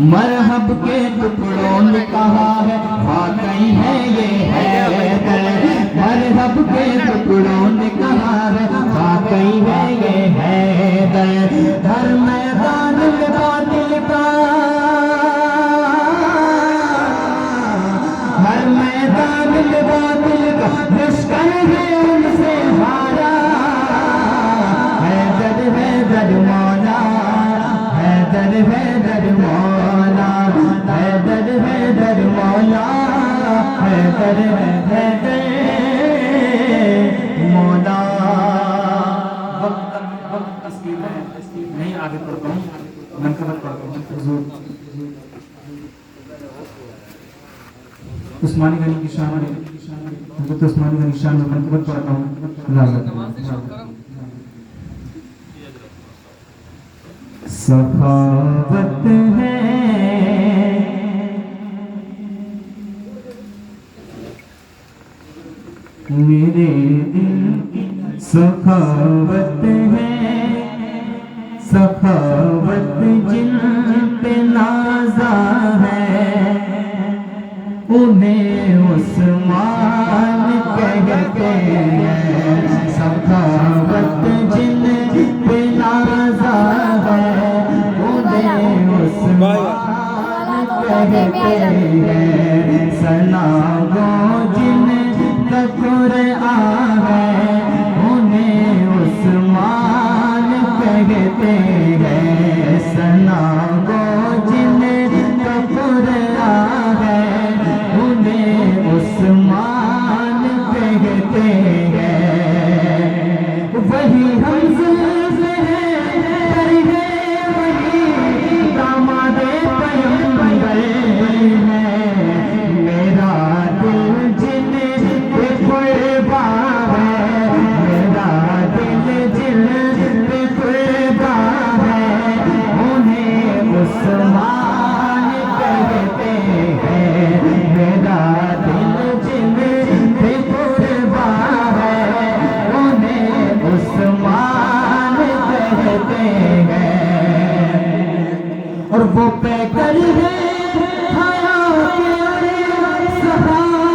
مرحب کے ٹکڑوں نے کہا ہے واقعی ہے یہ حیدر مرحب کے ٹکڑوں نے کہا ہے واقعی ہے یہ حیدر ہر میدان میں باطل کا ہر میدان میں باطل کا لشکر ہے ان سے ہارا حیدر حیدر مولا حیدر حیدر مولا حیدر حیدر مولا حیدر حیدر مولا وقت تسکین ہے نہیں آگے پڑھتا ہوں منقبت پڑھتا ہوں حضور عثمانی غنی کی شان میں حضرت عثمانی غنی کی شان میں منقبت پڑھتا ہوں سخاوت ہے میرے دل کی سخاوت ہے سخاوت جن پہ نازا ہے انہیں عثمان کہتے ہیں سخاوت جن پہ نازا ہے انہیں عثمان کہتے ہیں ثنا گو جن کا قرآن ہے انہیں عثمان کہتے ہیں ثنا گو جن کا قرآن ہے انہیں عثمان کہتے ہیں وہی ہم وہی داماد پیغمبر ہے میرا دل جن پہ قربان ہے میرا دل جن پہ قربان ہے انہیں عثمان کہتے ہیں میرا دل جن پہ قربان ہے انہیں عثمان کہتے ہیں اور وہ پیکر ہے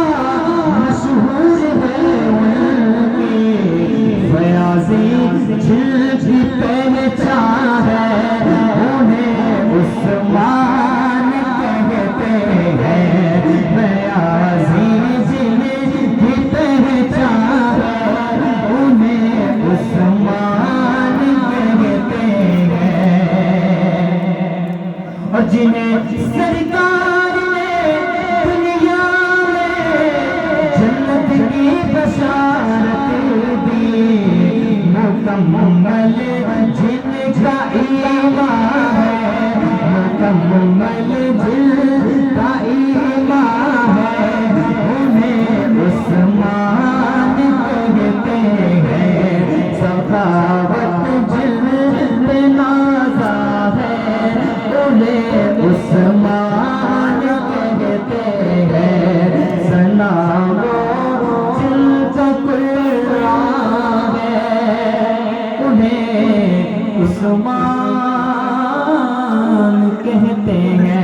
مشہور ہے ان کی فیاضی جن کی پہچان ہے انہیں عثمان کہتے ہیں فیاضی جن کی پہچان ہے انہیں عثمان کہتے ہیں اور جنہیں سرکار نے دنیا میں جنت کی بشارت دی مکمل جن کا ایمان ہے مکمل جن کا ایمان ہے انہیں عثمان کہتے ہیں سخاوت جن پہ نازا ہے انہیں عثمان کہتے ہیں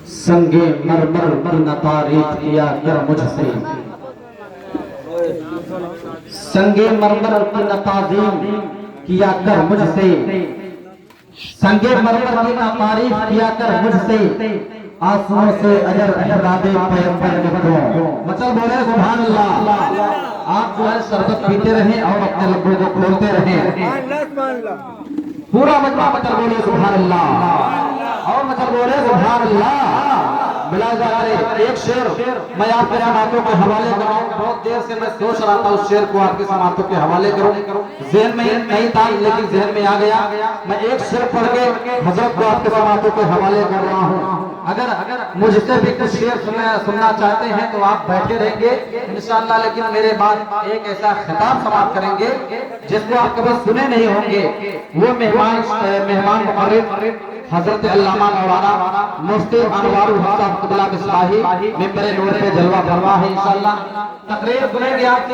سنگ مرمر پر نہ تعریف کیا کر مجھ سے سنگ مرمر پر نہ تعظیم کیا کر مجھ سے سنگ مرمر پر نہ تعریف کیا کر مجھ سے آنسوؤں سے اجر احباب پیغمبر لکھو مطلب بولے سبحان اللہ آپ جو ہے شربت پیتے رہیں اور اپنے لبوں کو کھولتے رہیں پورا مجمع مطلب بولے سبحان اللہ اور مطلب بولے سبحان اللہ ملاحظہ کرے ایک شعر میں آپ کے سماعتوں کے حوالے کروں بہت دیر سے میں سوچ رہا تھا اس شعر کو آپ کے سماعتوں کے حوالے کروں ذہن میں نہیں تھا لیکن ذہن میں آ گیا میں ایک شعر پڑھ کے حضرت کو آپ کے سماعتوں کے حوالے کر رہا ہوں اگر مجھ سے بھی کچھ شعر سننا چاہتے ہیں تو آپ بیٹھے رہیں گے انشاءاللہ لیکن میرے بعد ایک ایسا خطاب سماعت کریں گے جس کو آپ کبھی سنے نہیں ہوں گے وہ مہمان مقرر حضرت علامہ مولانا مفتی انوار الحق صاحب قبلہ مصباحی ممبر نور پہ جلوہ فرما ہے انشاءاللہ تقریر سنیں گے آپ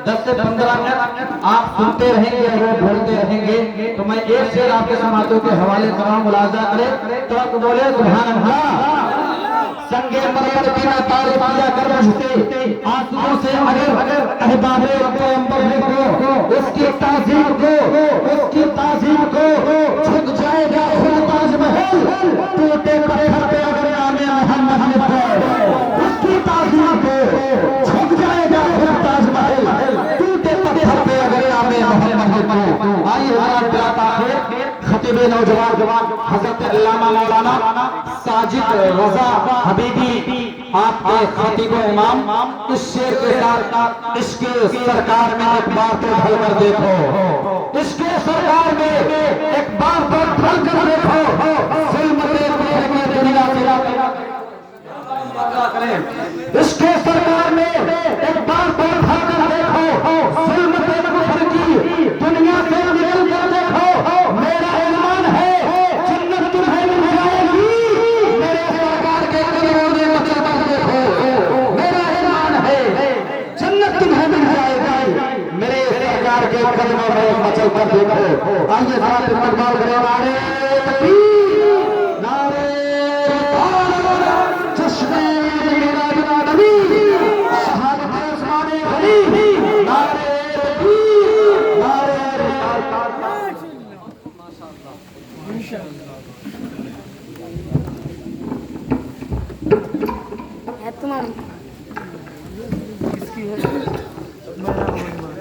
10 سے 15 منٹ آپ سنتے رہیں گے اور بولتے رہیں گے تو میں ایک شعر آپ کے سماعتوں کے حوالے کراؤں ملاحظہ کریں تو آپ بولے سبحان اللہ سنگ مرمر کی نہ تعریف کیا کر مجھ سے آنسوؤں سے اگر احباب پیغمبر لکھو اس کی تعظیم کو جھک جائے گا تاج محل ٹوٹے پتھر پہ اگر نام محمد لکھو اس کی تعظیم کو جھک جائے گا تاج محل ٹوٹے پتھر پہ اگر نام محمد لکھو آئیے حضرات بلا تاخیر خطیب نوجوان حضرت علامہ مولانا ساجد رضا حبیبی آپ کے خطیب و امام اس شعر کے ساتھ عشق سرکار میں ایک بار تو ڈھل کر دیکھو عشق سرکار میں ایک بار تو ڈھل کر دیکھو ظلمت کفر کی دنیا سے عشق سرکار میں ایک بار تو ڈھل کر دیکھو ظلمت کفر کی دنیا سے نکل کر دیکھو میرا اعلان ہے جنت تمہیں مل جائے گی میرے سرکار کے قدموں میں مچل کر دیکھو میرا اعلان ہے جنت تمہیں مل جائے گی میرے سرکار کے قدموں میں مچل کر دیکھو آئیے ذرا استقبال کریں نعرے تکبیر نعرے رسالت چشمے میراد نبی شہادت عثمان غنی نعرے تکبیر نعرے رسالت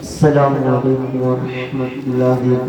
السلام علیکم ورحمۃ اللہ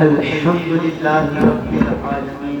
الحمدللہ رب العالمین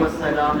والسلام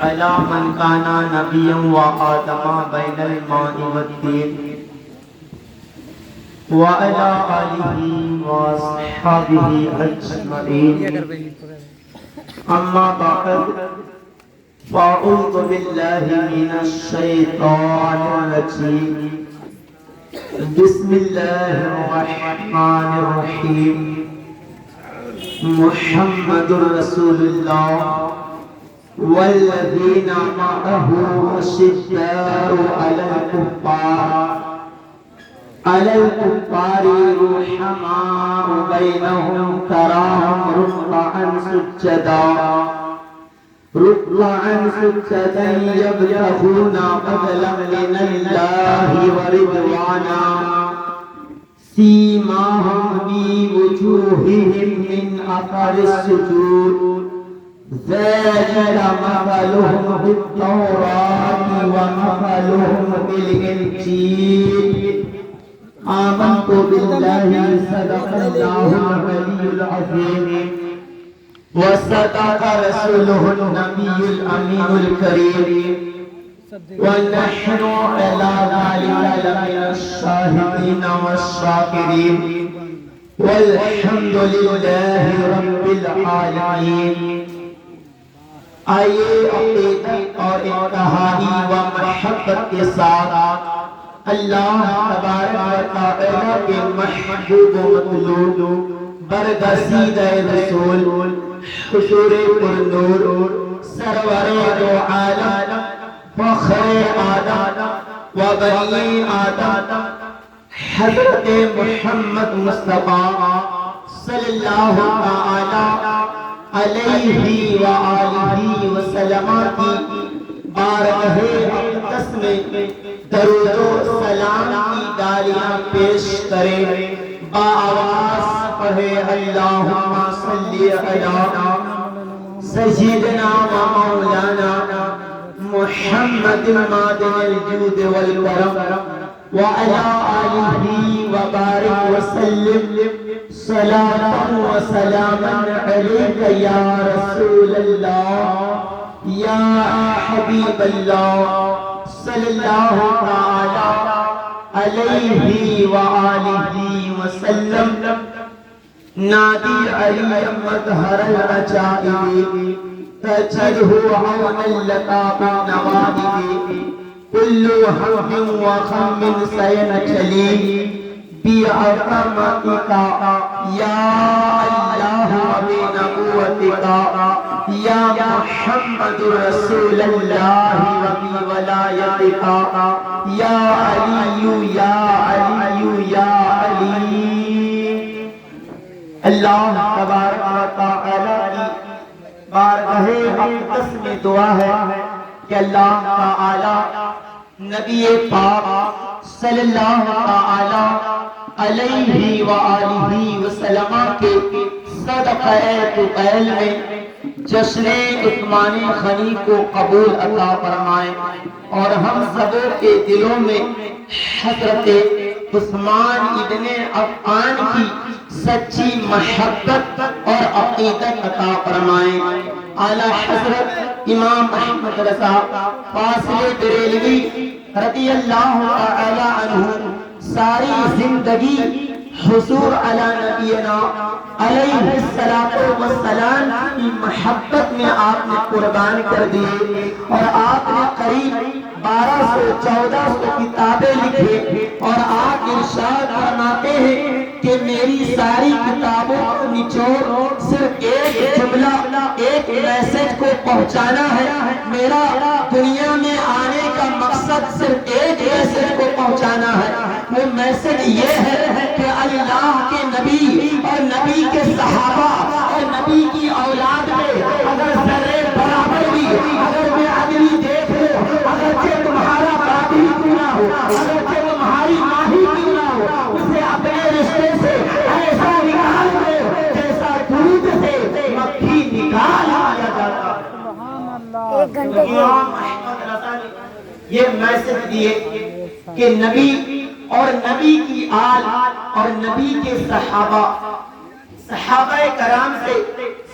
علی من کان نبیا و آدم بین الماء والطین وعلى آلہ واصحابہ اجمعین اما بعد فاعوذ باللہ من الشیطان الرجیم بسم اللہ الرحمن الرحیم محمد رسول اللہ والذین معه أشداء على الكفار رحماء بينهم تراهم ركعا سجدا يبتغون فضلا من الله ورضوانا سیماہم فی وجوہہم من اثر السجود ذالک مثلہم فی التوراۃ ومثلہم فی الانجیل آمنت باللہ صدق اللہ العلی العظیم وصدق رسوله النبی الامین الکریم ونحن على ذلك لمن الشاهدين والشاكرين والحمد لله رب العالمين. آئیے عقیدت اور اتحادی و محبت کے ساتھ اللہ تبارک و تعالی کے محبوب و مطلوب برگزیدہ رسول حضور پرنور سرور دو عالم فخر آدم و بنی آدم حضرت محمد مصطفیٰ صلی اللہ علیہ وآلہ وسلم کی بارگاہ اقدس میں درود و سلام کی ڈالیاں پیش کریں. بآواز پڑھے اللہم صلی علی سیدنا و مولانا محمد معدن الجود والکرم وعلى آلہ وبارک وسلم صلاة وسلاما علیک یا رسول اللہ یا حبیب اللہ صلی اللہ تعالی علیہ وآلہ وسلم. نادی علی مظہر العجائب تجده عون اللقاء نوادب كل هم وخم سينجلي بعظمتك يا الله وبنبوتك يا محمد رسول الله وبولايتك يا علي يا علي يا علي. اللہ تبارک و تعالی کی بارگاہ اقدس میں دعا ہے کہ اللہ تعالی نبی پاک صلی اللہ تعالی علیہ وآلہ وسلم کے صدقہ طفیل میں جشن عثمان غنی کو قبول عطا فرمائیں اور ہم سبوں کے دلوں میں حضرت عثمان ابن عفان کی سچی محبت اور عقیدت عطا فرمائیں. اعلیٰ حضرت امام احمد رضا فاضل بریلوی رضی اللہ تعالی عنہ ساری زندگی حضور علی نبینا علیہ السلام کی محبت میں آپ نے قربان کر دیے اور آپ نے قریب 1200-1400 کتابیں لکھے اور آپ ارشاد فرماتے ہیں کہ میری ساری کتابوں کا نچوڑ صرف ایک جملہ ایک میسج کو پہنچانا ہے. میرا دنیا میں آنے کا مقصد صرف ایک میسج کو پہنچانا ہے. وہ میسج یہ ہے کہ اللہ کے نبی اور نبی کے صحابہ اور نبی کی اولاد میں اگر ذرے برابر بھی اگر میں آدمی دیکھ لو اگرچہ تمہارا باپ ہی کیوں نہ ہو اگرچہ تمہاری ماں ہی کیوں نہ ہو اسے اپنے رشتے سے ایسا نکال دو جیسا دودھ سے مکھی نکال آیا جاتا. ایک گھنٹے یہ میسج دیے کہ نبی اور نبی کی آل اور نبی کے صحابہ کرام سے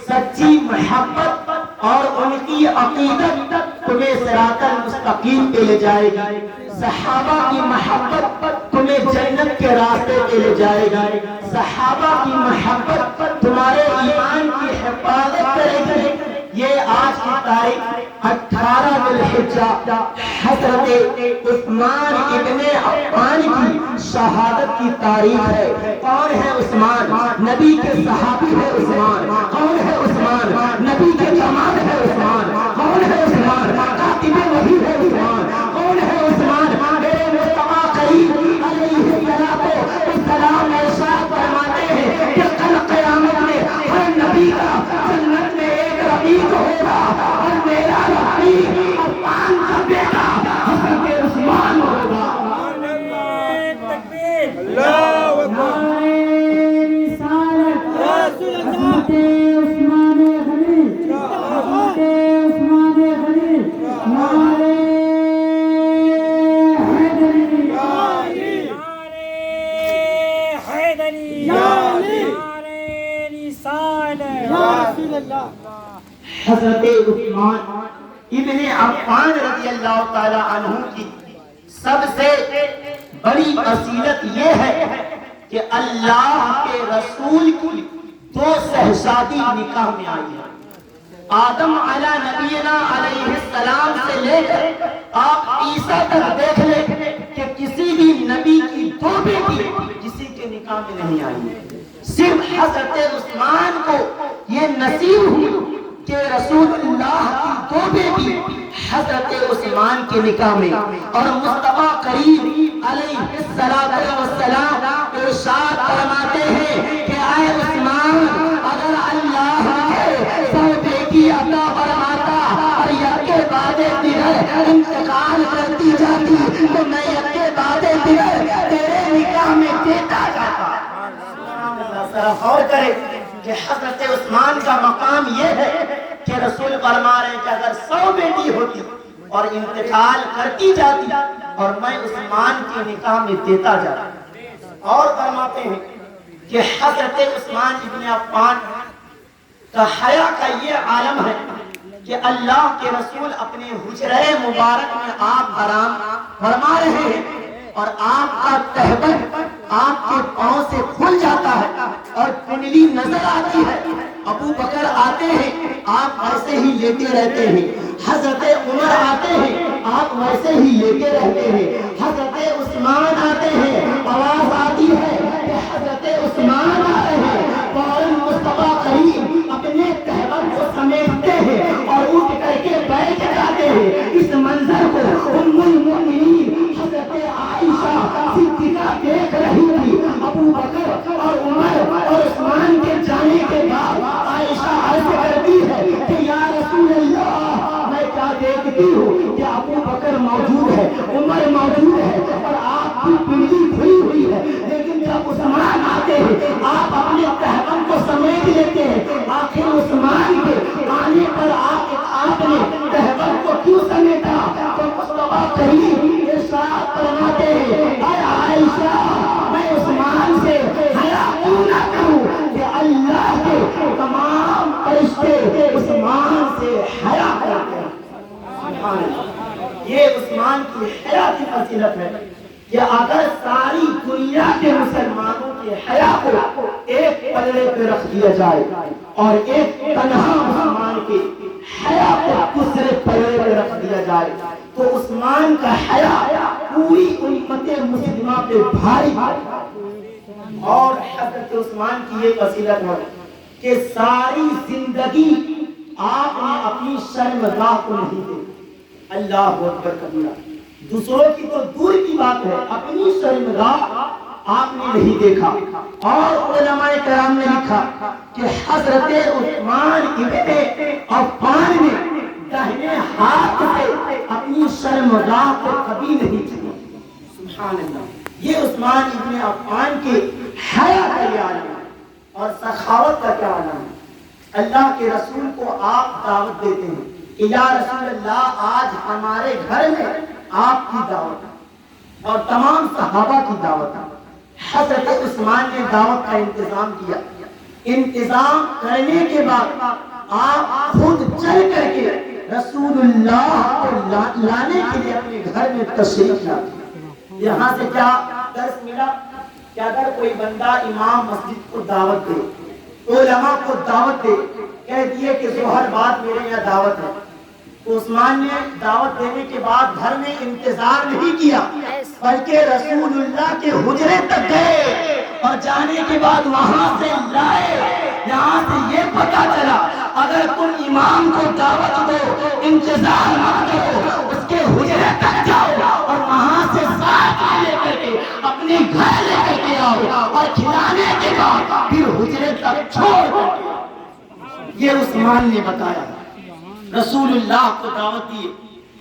سچی محبت اور ان کی عقیدت تمہیں صراط المستقیم پہ لے جائے گی. صحابہ کی محبت تمہیں جنت کے راستے پہ لے جائے گی. صحابہ کی محبت تمہارے ایمان کی حفاظت کرے گی. یہ آج کی تاریخ 18 ذی الحجہ حضرت عثمان ابن عفان کی شہادت کی تاریخ ہے. کون ہے عثمان؟ نبی کے صحابی ہے عثمان. کون ہے عثمان؟ نبی کے جماعت ہے عثمان. کون ہے عثمان؟ کاتب وحی ہے عثمان. کون ہے عثمان؟ میرے مصطفیٰ کریم علیہ السلام ارشاد فرماتے ہیں کہ کل قیامت میں ہر نبی کا جنت میں ایک رفیق ہوگا اور میرا رفیق عفان کا بیٹا حضرت عثمان ہوگا. اللہ اکبر. حضرت عثمان غنی حضرت عثمان غنی نعرہ حضرت عثمان ابن عفان رضی اللہ تعالی عنہ کی سب سے بڑی فضیلت یہ ہے کہ اللہ کے رسول کی 2 شہزادی نکاح میں آئی ہے۔ آدم علیہ نبینا علیہ السلام سے لے کر آپ عیسیٰ تک دیکھ لیں کہ کسی بھی نبی کی 2 بیٹی کسی کے نکاح میں نہیں آئی ہے۔ صرف حضرت عثمان کو یہ نصیب ہوئی کہ رسول اللہ کی 2 بیٹی حضرت عثمان کے نکاح میں، اور مصطفیٰ کریم علیہ السلام ارشاد فرماتے ہیں کہ اے عثمان، اگر اللہ کے 100 بیٹی عطا فرماتا اور یک کے بعد دیگر انتقال کرتی جاتی تو میں یک کے بعد دیگر تیرے نکاح میں دیتا جاتا۔ غور کرے کہ حضرت عثمان کا مقام یہ ہے کہ رسول فرما رہے ہیں کہ اگر 100 بیٹی ہوتی اور انتقال کرتی جاتی اور میں عثمان کے نکاح میں دیتا جاتا۔ اور فرماتے ہیں کہ حضرت عثمان ابن عفان کا حیا کا یہ عالم ہے کہ اللہ کے رسول اپنے حجرہ مبارک میں آپ آرام فرما رہے ہیں اور آپ کا تہبند آپ کے پاؤں سے کھل جاتا ہے اور کنڈلی نظر آتی ہے۔ ابو بکر آتے ہیں، آپ ایسے ہی لیتے رہتے ہیں۔ حضرت عمر آتے ہیں، آپ ویسے ہی لیتے رہتے ہیں۔ حضرت عثمان آتے ہیں، آواز آتی ہے کہ حضرت عثمان آ رہے ہیں، فوراً مصطفیٰ کریم اپنے تہبند کو سمیٹتے ہیں اور اٹھ کر کے بیٹھ جاتے ہیں۔ اس منظر کو ام المؤمنین حضرت عائشہ صدیقہ دیکھ رہی تھی۔ ابو بکر اور عمر اور عثمان کے جانے کے بعد عائشہ عرض کرتی ہے کہ یا رسول اللہ، میں کیا دیکھتی ہوں کہ ابو بکر موجود ہے، عمر موجود ہے اور آپ کی پنڈلی کھلی ہوئی ہے، لیکن جب عثمان آتے ہیں آپ اپنے تہبند کو سمیٹ لیتے ہیں۔ آخر عثمان کے آنے پر آپ نے تہبند کو کیوں سمیٹا؟ تو مصطفیٰ کریم ارشاد فرماتے ہیں اے عائشہ، میں عثمان سے حیا کیوں نہ کروں کہ اللہ کے تمام فرشتے عثمان سے حیا کرتے ہیں۔ یہ عثمان کی حیا کی فضیلت ہے کہ اگر ساری دنیا کے مسلمانوں کے حیا کو ایک پلڑے پہ رکھ دیا جائے اور ایک تنہا مسلمان کے حیا کو دوسرے پلڑے پہ رکھ دیا جائے تو عثمان کا حیا پوری امت مسلمہ پہ بھاری۔ اور حضرت عثمان کی یہ فضیلت ہے کہ ساری زندگی آپ نے اپنی شرمگاہ کو نہیں دیکھی۔ اللہ اکبر کبیرہ، دوسروں کی تو دور کی بات ہے، اپنی شرمگاہ آپ نے نہیں دیکھا۔ اور علماء کرام نے لکھا کہ حضرت عثمان ابن عفان نے داہنے ہاتھ سے اپنی شرمگاہ کو کبھی نہیں چھوئی۔ سبحان اللہ، یہ عثمان ابن عفان کے حیا کا یہ عالم ہے اور سخاوت کا کیا عالم ہے۔ اللہ کے رسول کو آپ دعوت دیتے ہیں کہ یا رسول اللہ، آج ہمارے گھر میں آپ کی دعوت ہے اور تمام صحابہ کی دعوت ہے۔ حضرت عثمان نے دعوت کا انتظام کیا۔ انتظام کرنے کے بعد آپ خود چل کر کے رسول اللہ کو لانے کے لیے اپنے گھر میں تشریف لاتے۔ یہاں سے کیا درس ملا کہ اگر کوئی بندہ امام مسجد کو دعوت دے، علماء کو دعوت دے، کہہ دیے کہ ظہر بعد میرے یہاں دعوت ہے، تو عثمان نے دعوت دینے کے بعد گھر میں انتظار نہیں کیا بلکہ رسول اللہ کے حجرے تک گئے اور جانے کے بعد وہاں سے لائے۔ یہاں سے یہ پتہ چلا اگر تم امام کو دعوت دو، انتظار مت کرو، اس کے حجرے تک جاؤ اور وہاں سے ساتھ لے کر کے اپنے گھر لے کر کے آؤ اور کھلانے کے بعد پھر حجرے تک چھوڑ دو۔ یہ عثمان نے بتایا۔ رسول اللہ کو دعوت دی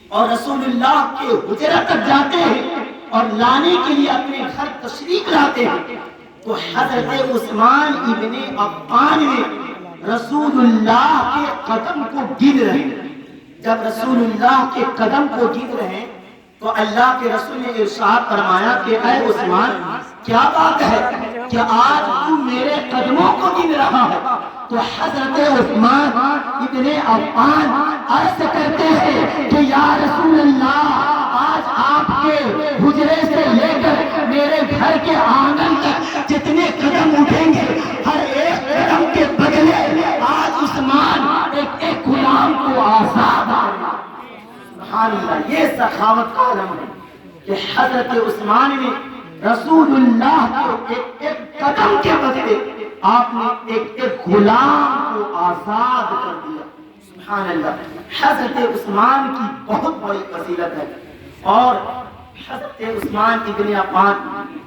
اور رسول اللہ کے حجرے تک جاتے ہیں اور لانے کے لیے اپنے گھر تشریف لاتے ہیں تو حضرت عثمان ابن عفان نے رسول اللہ کے قدم کو گن رہے ہیں، جب رسول اللہ کے قدم کو گن رہے ہیں تو اللہ کے رسول نے ارشاد فرمایا کہ اے عثمان کیا بات ہے کہ آج تو میرے قدموں کو گن رہا ہے؟ تو حضرت عثمان ابن عفان عرض کرتے ہیں کہ یا رسول اللہ آج آپ کے حجرے سے لے کر میرے گھر کے آنگن تک جتنے قدم اٹھیں گے ہر ایک قدم کے بدلے آج عثمان ایک غلام کو آزاد کرے۔ سبحان اللہ، یہ سخاوت کا علم ہے کہ حضرت عثمان نے رسول اللہ کے ایک قدم کے بدلے آپ نے ایک غلام کو آزاد کر دیا۔ سبحان اللہ، حضرت عثمان کی بہت بڑی فضیلت ہے، اور حضرت عثمان ابن عفان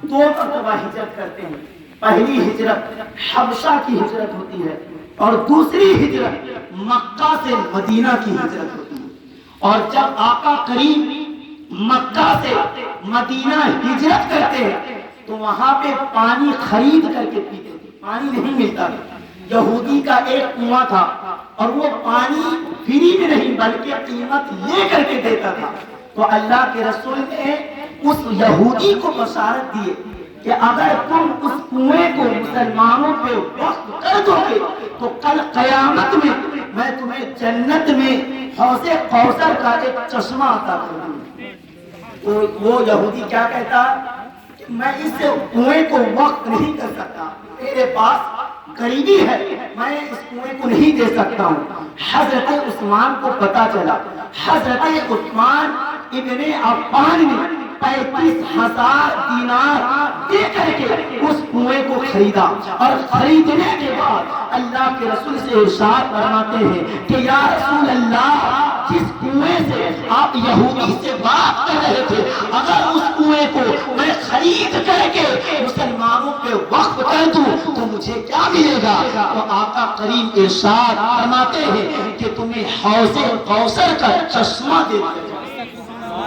2 مرتبہ ہجرت کرتے ہیں۔ پہلی ہجرت حبشہ کی ہجرت ہوتی ہے اور دوسری ہجرت مکہ سے مدینہ کی ہجرت ہوتی ہے، اور جب آقا کریم مکہ سے مدینہ ہجرت کرتے ہیں تو وہاں پہ پانی خرید کر کے پیتے تھے، پانی نہیں ملتا تھا۔ یہودی کا ایک کنواں تھا اور وہ پانی فری میں نہیں بلکہ قیمت لے کر کے دیتا تھا۔ تو اللہ کے رسول نے اس یہودی کو بشارت دی کہ اگر تم اس کنویں کو مسلمانوں پہ وقف کر دو گے تو کل قیامت میں تمہیں جنت میں حوض کوثر کا ایک چشمہ عطا کروں گا۔ تو وہ یہودی کیا کہتا کہ میں اس کنویں کو وقف نہیں کر سکتا، میرے پاس غریبی ہے، میں اس کنویں کو نہیں دے سکتا ہوں۔ حضرت عثمان کو پتا چلا، حضرت عثمان ابن عفان نے 35,000 دینار دے کر کے اس کنویں کو خریدا، اور خریدنے کے بعد اللہ کے رسول سے ارشاد فرماتے ہیں کہ یا رسول اللہ جس کنویں سے آپ یہودی سے بات کر رہے تھے اگر اس کنویں کو میں خرید کر کے مسلمانوں پہ وقف کر دوں تو مجھے کیا ملے گا؟ تو آقا کریم ارشاد فرماتے ہیں کہ تمہیں حوض کوثر کا چشمہ دے دیا جائے۔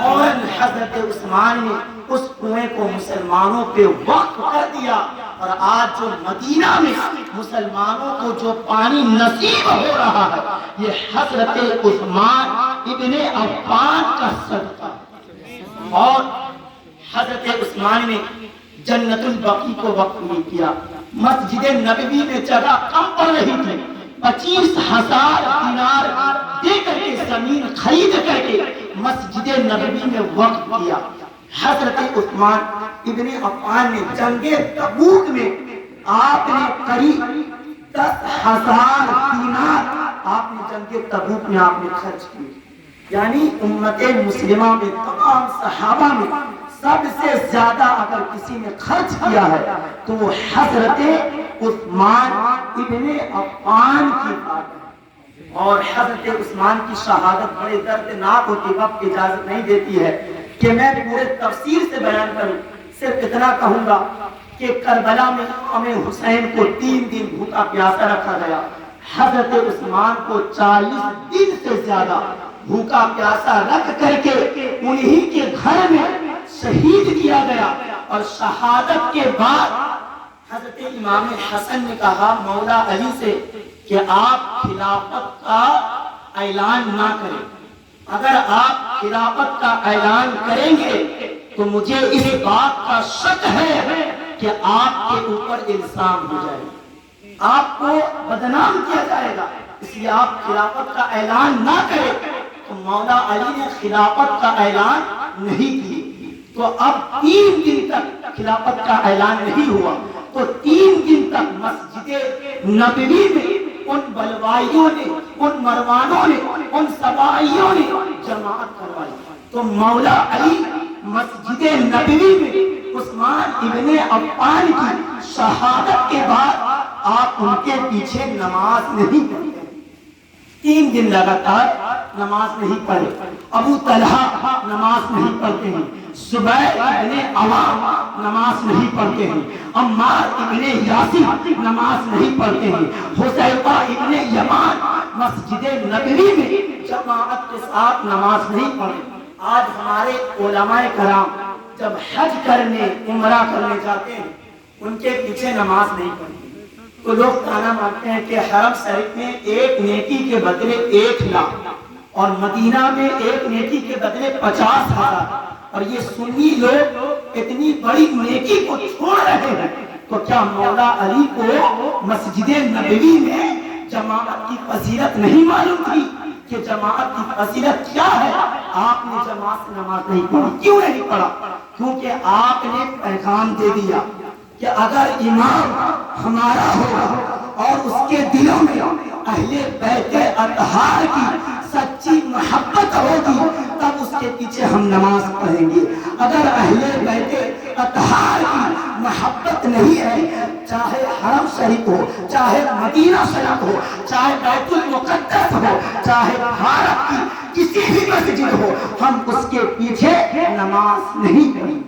اور حضرت عثمان نے اس کنویں کو مسلمانوں پہ وقف کر دیا، اور آج جو مدینہ میں مسلمانوں کو جو پانی نصیب ہو رہا ہے یہ حضرت عثمان ابن عفان کا صدقہ ہے۔ اور حضرت عثمان نے جنت البقیع کو وقف نہیں کیا۔ مسجد نبوی میں جگہ کم پڑ رہی تھی، 25,000 دینار دے کر کے زمین خرید کر کے مسجد نبوی میں وقف کیا۔ حضرت عثمان ابن عفان نے جنگ تبوک میں آپ نے قریب 10,000 دینار آپ نے جنگ تبوک میں آپ نے خرچ کیے، یعنی امت مسلمہ میں تمام صحابہ میں سب سے زیادہ اگر کسی نے خرچ کیا ہے تو وہ حضرت عثمان ابن عفان کی بات ہے۔ اور حضرت عثمان کی شہادت بڑے دردناک ہوتی، وقت اجازت نہیں دیتی ہے کہ میں پورے تفصیل سے بیان کروں، صرف اتنا کہوں گا کہ کربلا میں امام حسین کو 3 دن بھوکا پیاسا رکھا گیا، حضرت عثمان کو 40 دن سے زیادہ بھوکا پیاسا رکھ کر کے انہی کے گھر میں شہید کیا گیا۔ اور شہادت کے بعد حضرت امام حسن نے کہا مولا علی سے کہ آپ خلافت کا اعلان نہ کریں، اگر آپ خلافت کا اعلان کریں گے تو مجھے اس بات کا شک ہے کہ آپ کے اوپر الزام ہو جائے گا، آپ کو بدنام کیا جائے گا، اس لیے آپ خلافت کا اعلان نہ کریں۔ تو مولا علی نے خلافت کا اعلان نہیں کیا، تو اب 3 دن تک خلافت کا اعلان نہیں ہوا، تو 3 دن تک مسجد نبوی میں ان بلوائیوں نے، ان مروانوں نے، ان سبائیوں نے جماعت کروائی۔ تو مولا علی مسجد نبوی میں عثمان ابن عفان کی شہادت کے بعد آپ ان کے پیچھے نماز نہیں پڑھتے، 3 دن لگاتار نماز نہیں پڑھے۔ ابو طلحہ نماز نہیں پڑھتے ہیں، زبیر ابن عوام نماز نہیں پڑھتے ہیں، عمار ابن یاسر نماز نہیں پڑھتے ہیں، حذیفہ ابن یمان مسجد نبوی میں جماعت کے ساتھ نماز نہیں پڑھتے۔ آج ہمارے علماء کرام جب حج کرنے عمرہ کرنے جاتے ہیں ان کے پیچھے نماز نہیں پڑھتے، تو لوگ تانا مارتے ہیں کہ حرم شریف میں ایک نیکی کے بدلے 1 لاکھ اور مدینہ میں ایک نیکی کے بدلے 50,000، اور یہ سنی لوگ اتنی بڑی نیکی کو چھوڑ رہے ہیں، تو کیا مولا علی کو مسجد نبوی میں جماعت کی فضیلت نہیں معلوم تھی کہ جماعت کی فضیلت کیا ہے؟ آپ نے جماعت سے نماز نہیں پڑھی، کیوں نہیں پڑھا؟ کیونکہ آپ نے پیغام دے دیا کہ اگر امام ہمارا ہوگا اور اس کے دلوں میں اہل بیت اطہار کی سچی محبت ہوگی تب اس کے پیچھے ہم نماز پڑھیں گے۔ اگر اہل بیت اطہار کی محبت نہیں ہے، چاہے حرم شریف ہو، چاہے مدینہ شریف ہو، چاہے بیت المقدس ہو، چاہے بھارت کی کسی بھی مسجد ہو، ہم اس کے پیچھے نماز نہیں پڑھیں گے۔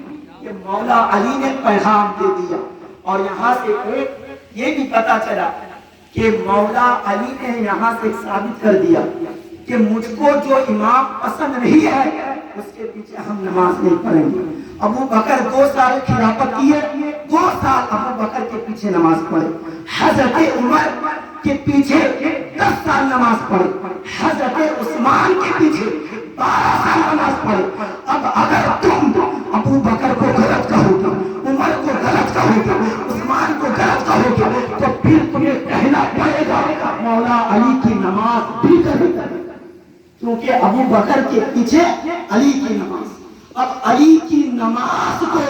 یہ مولا علی نے پیغام دے دیا، اور یہاں سے ایک یہ بھی پتا چلا کہ مولا علی نے یہاں سے ثابت کر دیا کہ مجھ کو جو امام پسند نہیں ہے اس کے پیچھے ہم نماز نہیں پڑھیں گے۔ ابو بکر 2 سال خلافت کیے، 2 سال ابو بکر کے پیچھے نماز پڑھے، حضرت عمر کے پیچھے 10 سال نماز پڑھے، حضرت عثمان کے پیچھے 12 سال نماز پڑھے۔ اب اگر تم ابو بکر کو غلط کہو گے، عمر کو غلط کہو گے، عثمان کو غلط کہو گے، تو پھر تمہیں کہنا پڑے گا مولا علی کی نماز بھی کبھی کرے، کیونکہ ابو بکر کے پیچھے علی کی نماز۔ اب علی کی نماز کو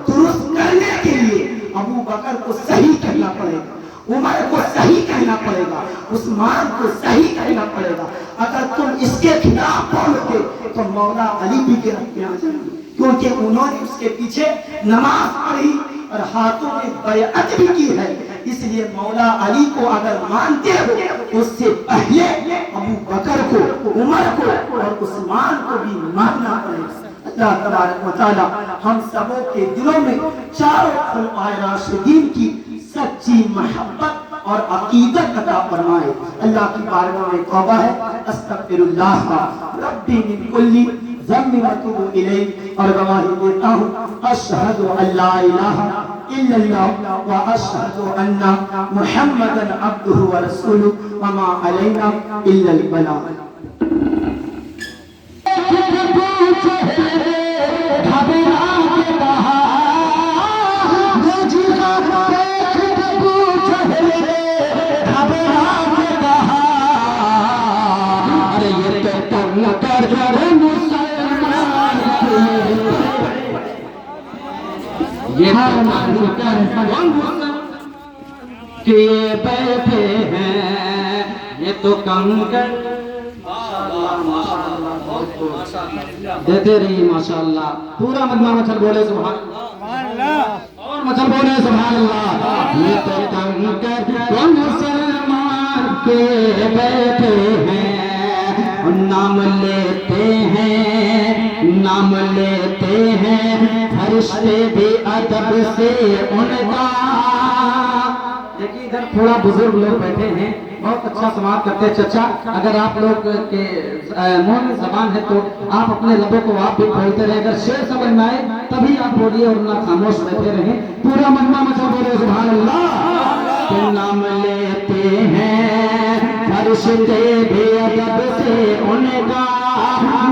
درست کرنے کے لیے ابو بکر کو صحیح کہنا پڑے گا، عمر کو صحیح کہنا پڑے گا، عثمان کو صحیح کہنا پڑے گا۔ اگر تم اس کے خلاف بولو گے تو مولا علی بھی گرفت میں آ جائیں گے، کیونکہ انہوں نے اس کے پیچھے نماز پڑھی اور ہاتھوں میں بیعت بھی کی ہے۔ اس لیے مولا علی کو اگر مانتے ہو اس سے پہلے ابو بکر کو، عمر کو اور عثمان کو بھی ماننا پڑے گا۔ اللہ تبارک و تعالی ہم سبوں کے دلوں میں چاروں خلفائے راشدین کی سچی محبت اور عقیدت عطا فرمائے۔ اللہ کی بارگاہ میں توبہ ہے، استغفر اللہ ربی من کل ذنب واتوب الیہ، اور گواہی دیتا ہوں اشہد ان لا الہ الا اللہ واشہد ان محمدا عبدہ ورسولہ وما علینا الا البلاغ۔ یہ بیٹھے ہیں یہ تو کنگن دیتے رہی ماشاءاللہ۔ پورا مجمع مچھل بولے سبحان اللہ، اور مچھل بولے سبحان اللہ۔ یہ تو کنگن مسلمان کے بیٹھے ہیں، نام لیتے ہیں، نام لیتے ہیں، فرشتے بھی ادب سے ان کا۔ دیکھیے ادھر تھوڑا بزرگ لوگ بیٹھے ہیں، بہت اچھا سماعت کرتے ہیں۔ چچا اگر آپ لوگ کے منہ میں زبان ہے تو آپ اپنے لبوں کو آپ بھی کھولتے رہے، اگر شعر سمجھ میں آئے تبھی آپ بولیے اور نہ خاموش بیٹھے رہیں۔ پورا مجمع مچھل بولے سبحان اللہ۔ کہ نام لیتے ہیں فرشتے بھی ادب سے ان کا،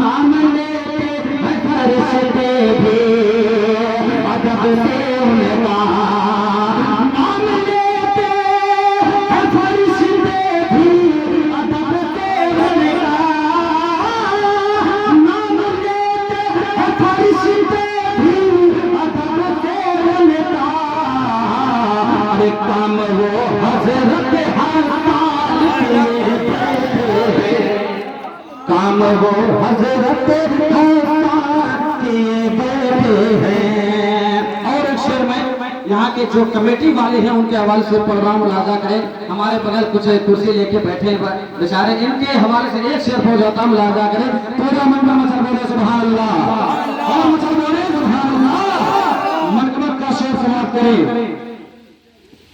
نام لیتے ہیں فرشتے بھی ادب سے ان کا، نام لیتے ہیں فرشتے بھی ادب سے ان کا، نام لیتے ہیں فرشتے بھی ادب سے ان کا۔ کام وہ حضرت کام وہ حضرت کے بیٹے ہیں۔ اور ایک شعر میں یہاں کے جو کمیٹی والے ہیں ان کے حوالے سے پروگرام ملاحظہ کریں۔ ہمارے بغل کچھ کرسی لے کے بیٹھے ہیں بیچارے، ان کے حوالے سے ایک شعر ہو جاتا ملاحظہ کریں۔ پورا منگا مچھل بولے سبحان اللہ، اور مچھل بولے سبحان اللہ۔ منقبت کا شعر سماعت کریں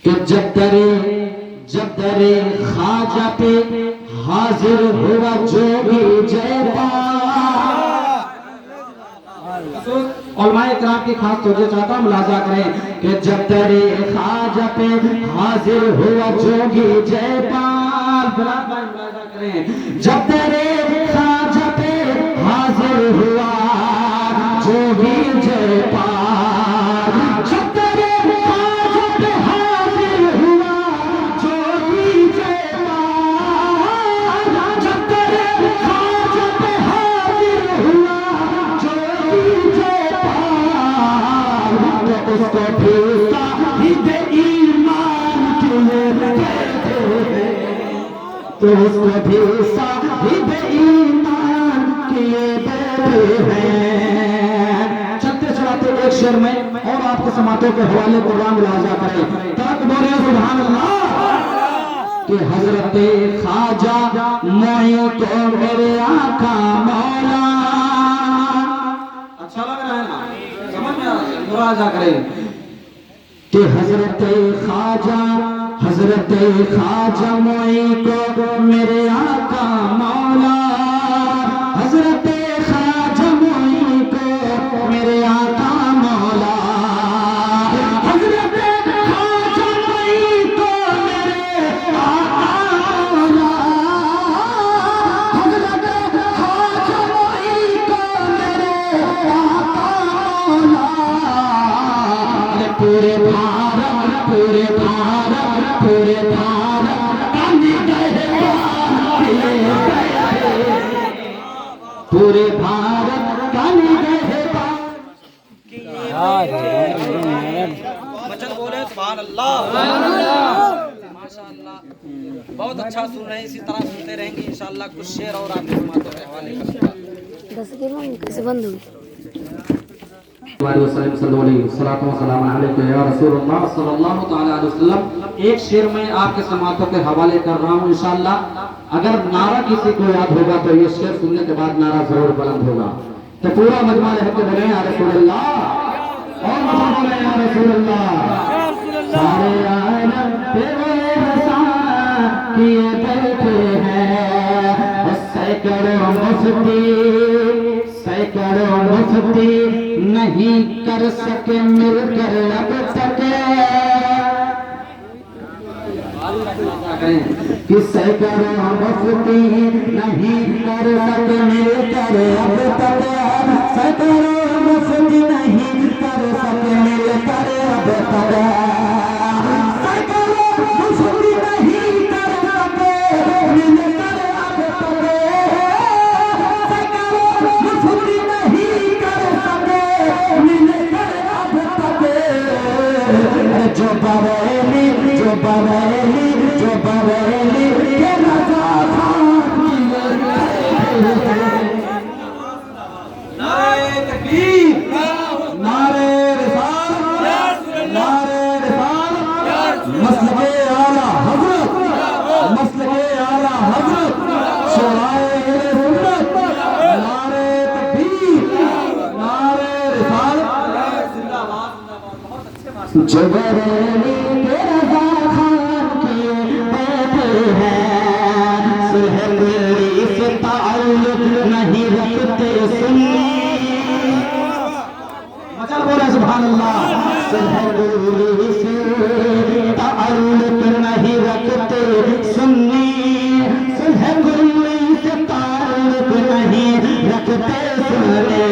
کہ جب درے خواجہ پہ حاضر ہوا جو بھی جے پا، علماء کرام کی خاص توجہ چاہتا ہوں، ملاحظہ کریں کہ جب تیرے خواجہ پہ حاضر ہوا جوگی جے پال، ملاحظہ کریں جب تیرے خواجہ پہ حاضر ہوا جوگی جے پال، جب تیرے خواجہ پہ حاضر ہوا جوگی جے پال، جب تیرے خواجہ پہ حاضر ہوا جوگی جے پال، تو اس کو بھی صاحب ایمان کیے بیٹھے ہیں، تو اس کو بھی صاحب ایمان کیے بیٹھے ہیں۔ چلتے چلاتے ایک شعر میں اور آپ کے سماعتوں کے حوالے قرآن ملاحظہ کریں، تاکہ بولے سبحان اللہ کہ حضرت خواجہ معین تو میرے آقا مولا، اچھا لگ رہا ہے نا، سمجھ میں ملاحظہ کریں کہ حضرت خواجہ معین کو میرے آقا مولا، حضرت خواجہ معین کو میرے آقا مولا، حضرت خواجہ معین کو میرے آقا مولا، حضرت خواجہ معین کو میرے آقا مولا، پورے بھارت پورے بھارت پورے بھارت کا بچن بولے سبحان اللہ، ماشاءاللہ بہت اچھا سن رہے ہیں، اسی طرح سنتے رہیں گے انشاءاللہ۔ کچھ شعر اور آپ کے سماعتوں کے حوالے کریں۔ 10 کلو کیسے بند ہوئی؟ وسلم یا رسول اللہ صلی اللہ تعالی علیہ وسلم۔ ایک شعر میں آپ کے سماعتوں کے حوالے کر رہا ہوں انشاءاللہ، اگر نعرہ کسی کو یاد ہوگا تو یہ شعر سننے کے بعد نعرہ ضرور بلند ہوگا، تو پورا مجمع رہ کے بولیں یا رسول اللہ، اور مجمع بولیں یا رسول اللہ۔ سارے عالم پہ وہ رسان کیے بیٹھے ہیں، سینکڑوں مفتی نہیں کر سکے مل کر اب تک، کہ سینکڑوں مفتی نہیں کر سکے مل کر اب تک، سینکڑوں مفتی نہیں کر سکے مل کر اب تک، سینکڑوں مفتی نہیں کر سکے مل کر اب تک، سینکڑوں مفتی نہیں کر سکے مل کر اب تک، جو بریلی کے رضا خان نعرہ تکبیر، نعرہ رسالت، نعرہ رسالت، مسلک اعلیٰ حضرت، مسلک اعلیٰ حضرت، شرائع سنت، نعرہ تکبیر، نعرہ رسالت، جو بریلی کے رضا خان کیے بیٹھے ہیں، سرہندی سے تعلق نہیں رکھتے سنی، مچل بولے سبحان اللہ، سرہندی سے تعلق نہیں رکھتے سنی، سرہندی سے تعلق نہیں رکھتے سنی،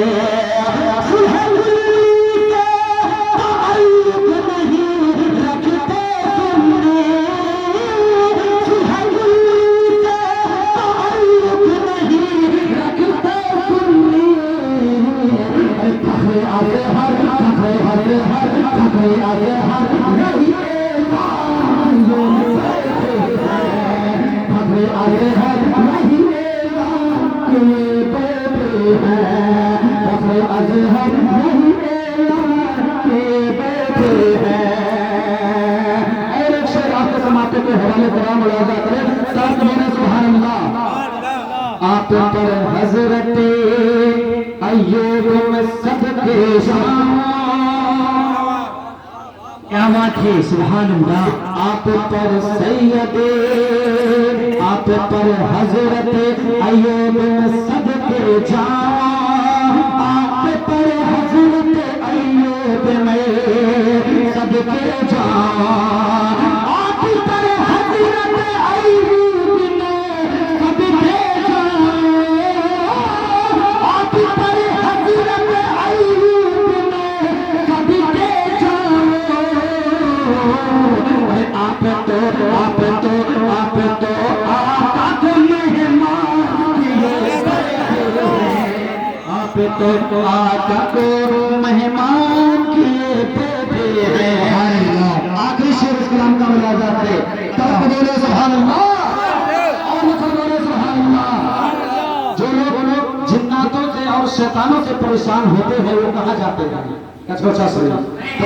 آپ پر حضرت ایوب میں صدقے شام، کیا بات ہے سبحان اللہ، آپ پر سید، آپ پر حضرت ایوب میں صدقے جام، آپ پر حضرت آپ پر حضرت ایوب نے کب بھیجا آپ پر حضرت ایوب نے کب بھیجا آپ تو آقا کو مہمان کیے آپ تو آقا کو مہمان کیے بیٹھے ہیں آخری شعر اس کلام کا ملاحظہ کرے طرف بولے سبحان اللہ اور نقل بولے سبحان اللہ جو لوگ جناتوں سے اور شیطانوں سے پریشان ہوتے ہیں وہ کہاں جاتے ہیں تو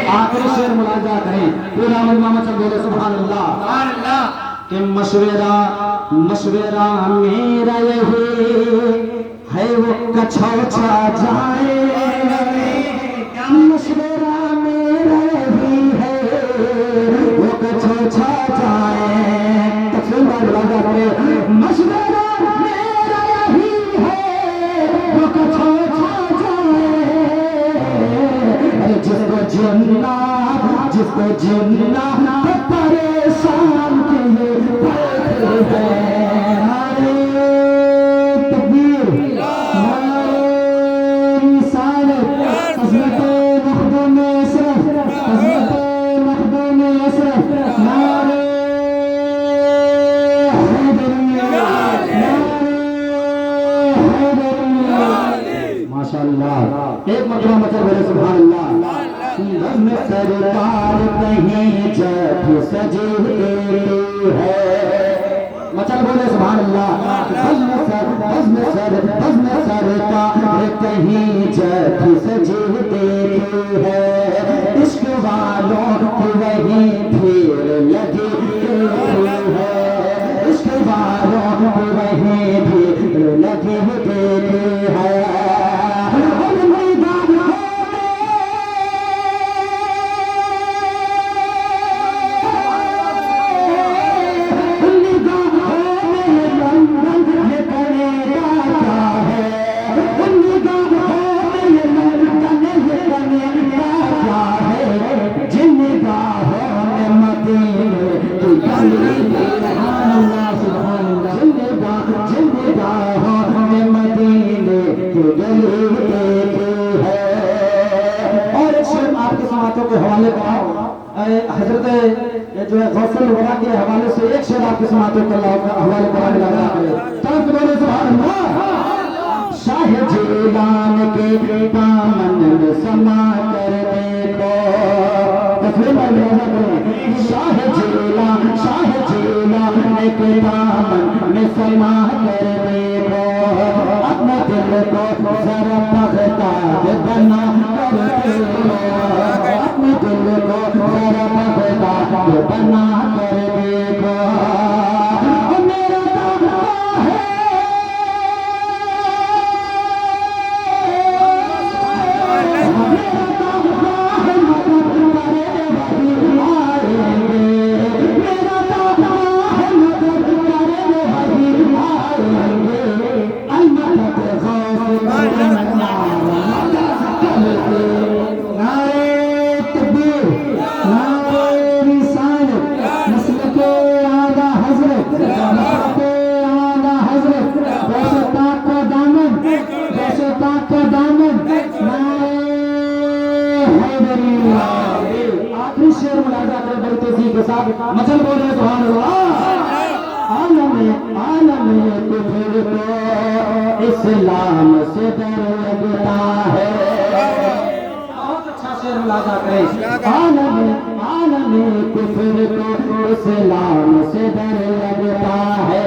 آخری شعر ملاحظہ کریں پورا مجمع چل بولے سبحان اللہ کہ مشورہ میرا یہی ہے وہ کچھوچا جائے مشورہ میرا یہی ہے وہ کچھوچا جائے تقسیم بار ملاحظہ کریں مشورہ میرا یہی ہے وہ کچھوچا جائے جس کو جنہ پریشان کیے بیٹھے ہیں نعرہ تکبیر نعرہ رسالت حضرت مخدوم اشرف حضرت مخدوم اشرف نعرہ حیدریہ ماشاءاللہ ایک مرتبہ مچل بولے سبحان اللہ بزم سرکار کہیں جب سجدے ہے مچل بولے سبحان اللہ بزم سرکار کہیں جب سجدے ہے عشق والوں کی وہی بھیڑ لگی ہے عشق والوں کی وہی بھیڑ لگی ہے حضرت جو ہے غوث الورا کے حوالے سے ایک شعر آپ کے سماعتوں کے حوالے قرآن لگا کرے طرف بولے سبحان اللہ شاہ جیلان کے دامن میں سما کر دیکھو تفریم پر ملاحظہ کریں شاہ جیلان کے دامن میں سما کر دیکھو اپنے دل کو ذرا پختہ بنا کر دیکھو اپنے دل کو ذرا پختہ بنا کر دیکھو میرا دعویٰ ہے آخری شعر ملاحظہ کریں بڑی تیزی کے ساتھ مچل بول رہے سبحان اللہ عالم کفر کو اسلام سے ڈر لگتا ہے بہت اچھا شعر ملاحظہ کریں عالم کفر کو اسلام سے ڈر لگتا ہے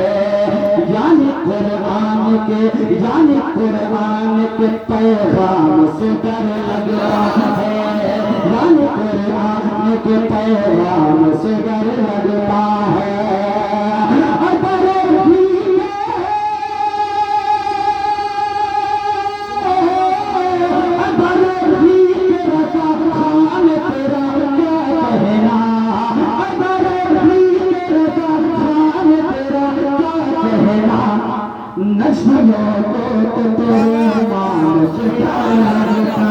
یعنی قرآن کے پیغام سے ڈر لگتا ہے یعنی قرآن کے پیغام سے ڈر لگتا ہے نجم کو تو تیرے مان سے ڈر لگتا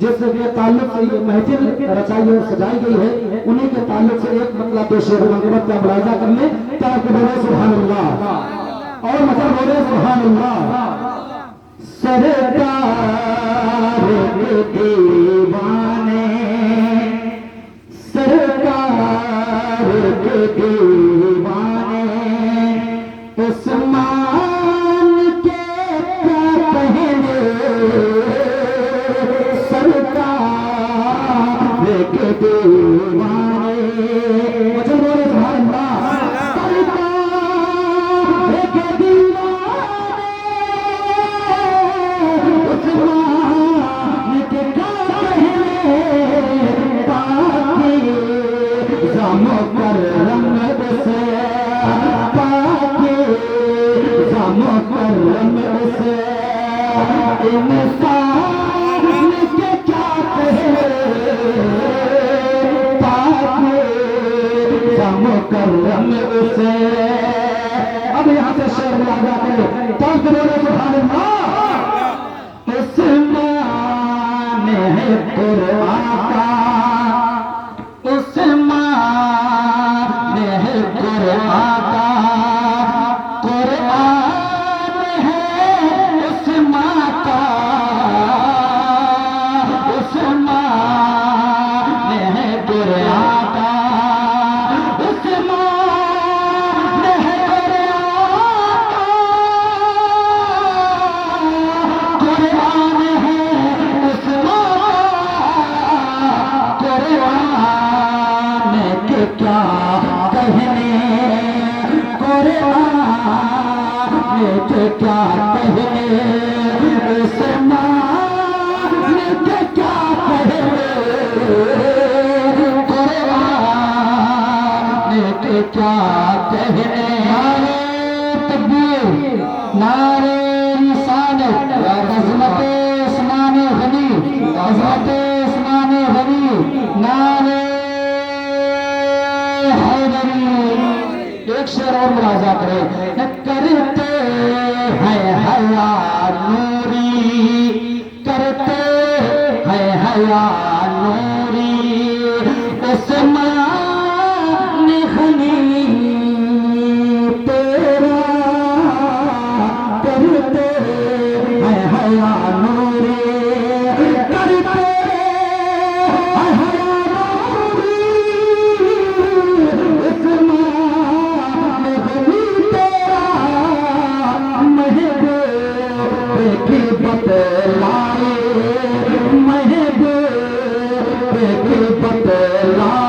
جس کے تعلق سے یہ محفل رچائی اور سجائی گئی ہے انہیں کے تعلق سے ایک مطلب دو شعر منقبت کا ملاحظہ کر لیں تاکہ بولے سبحان اللہ اور مطلب بولے سبحان اللہ سرکار کے دیوانے سرکار کے دیوانے عثمان کے کیا کہنے سرکار کے دیوانے مجھے بولے سبحان اللہ سرکار کے دیوانے عثمان کے کیا کہنے پاکی زم کرم سے پاکی زم کرم سے انسان کے کیا کہے پاکی زم کرم سے اب یہاں سے شعر ملا جاتے ہیں تو بولے سبحان اللہ عثمان ہے قرآن کا عثمان ہے قرآن کا قرآن ہے عثمان کا عثمان ہے قرآن کا عثمان ہے قرآن کا قرآن ہے عثمان قرآن کے کیا کہنے قرآن کے کیا کہنے عثمان کے کیا کہنے قرآن کے کیا کہنے نعرے تکبیر نعرے رسالت عظمت عثمان غنی عظمت عثمان غنی نعرے حیدری ایک شعر اور ملاحظہ کریں کرتے ہیں حیا نوری کرتے ہیں حیا نوری عثمان غنی تیرا کرتے ہیں حیا نوری کرتے ہیں حیا نوری عثمان غنی تیرا محبوب کی بتلائے محبوب کی بتلائے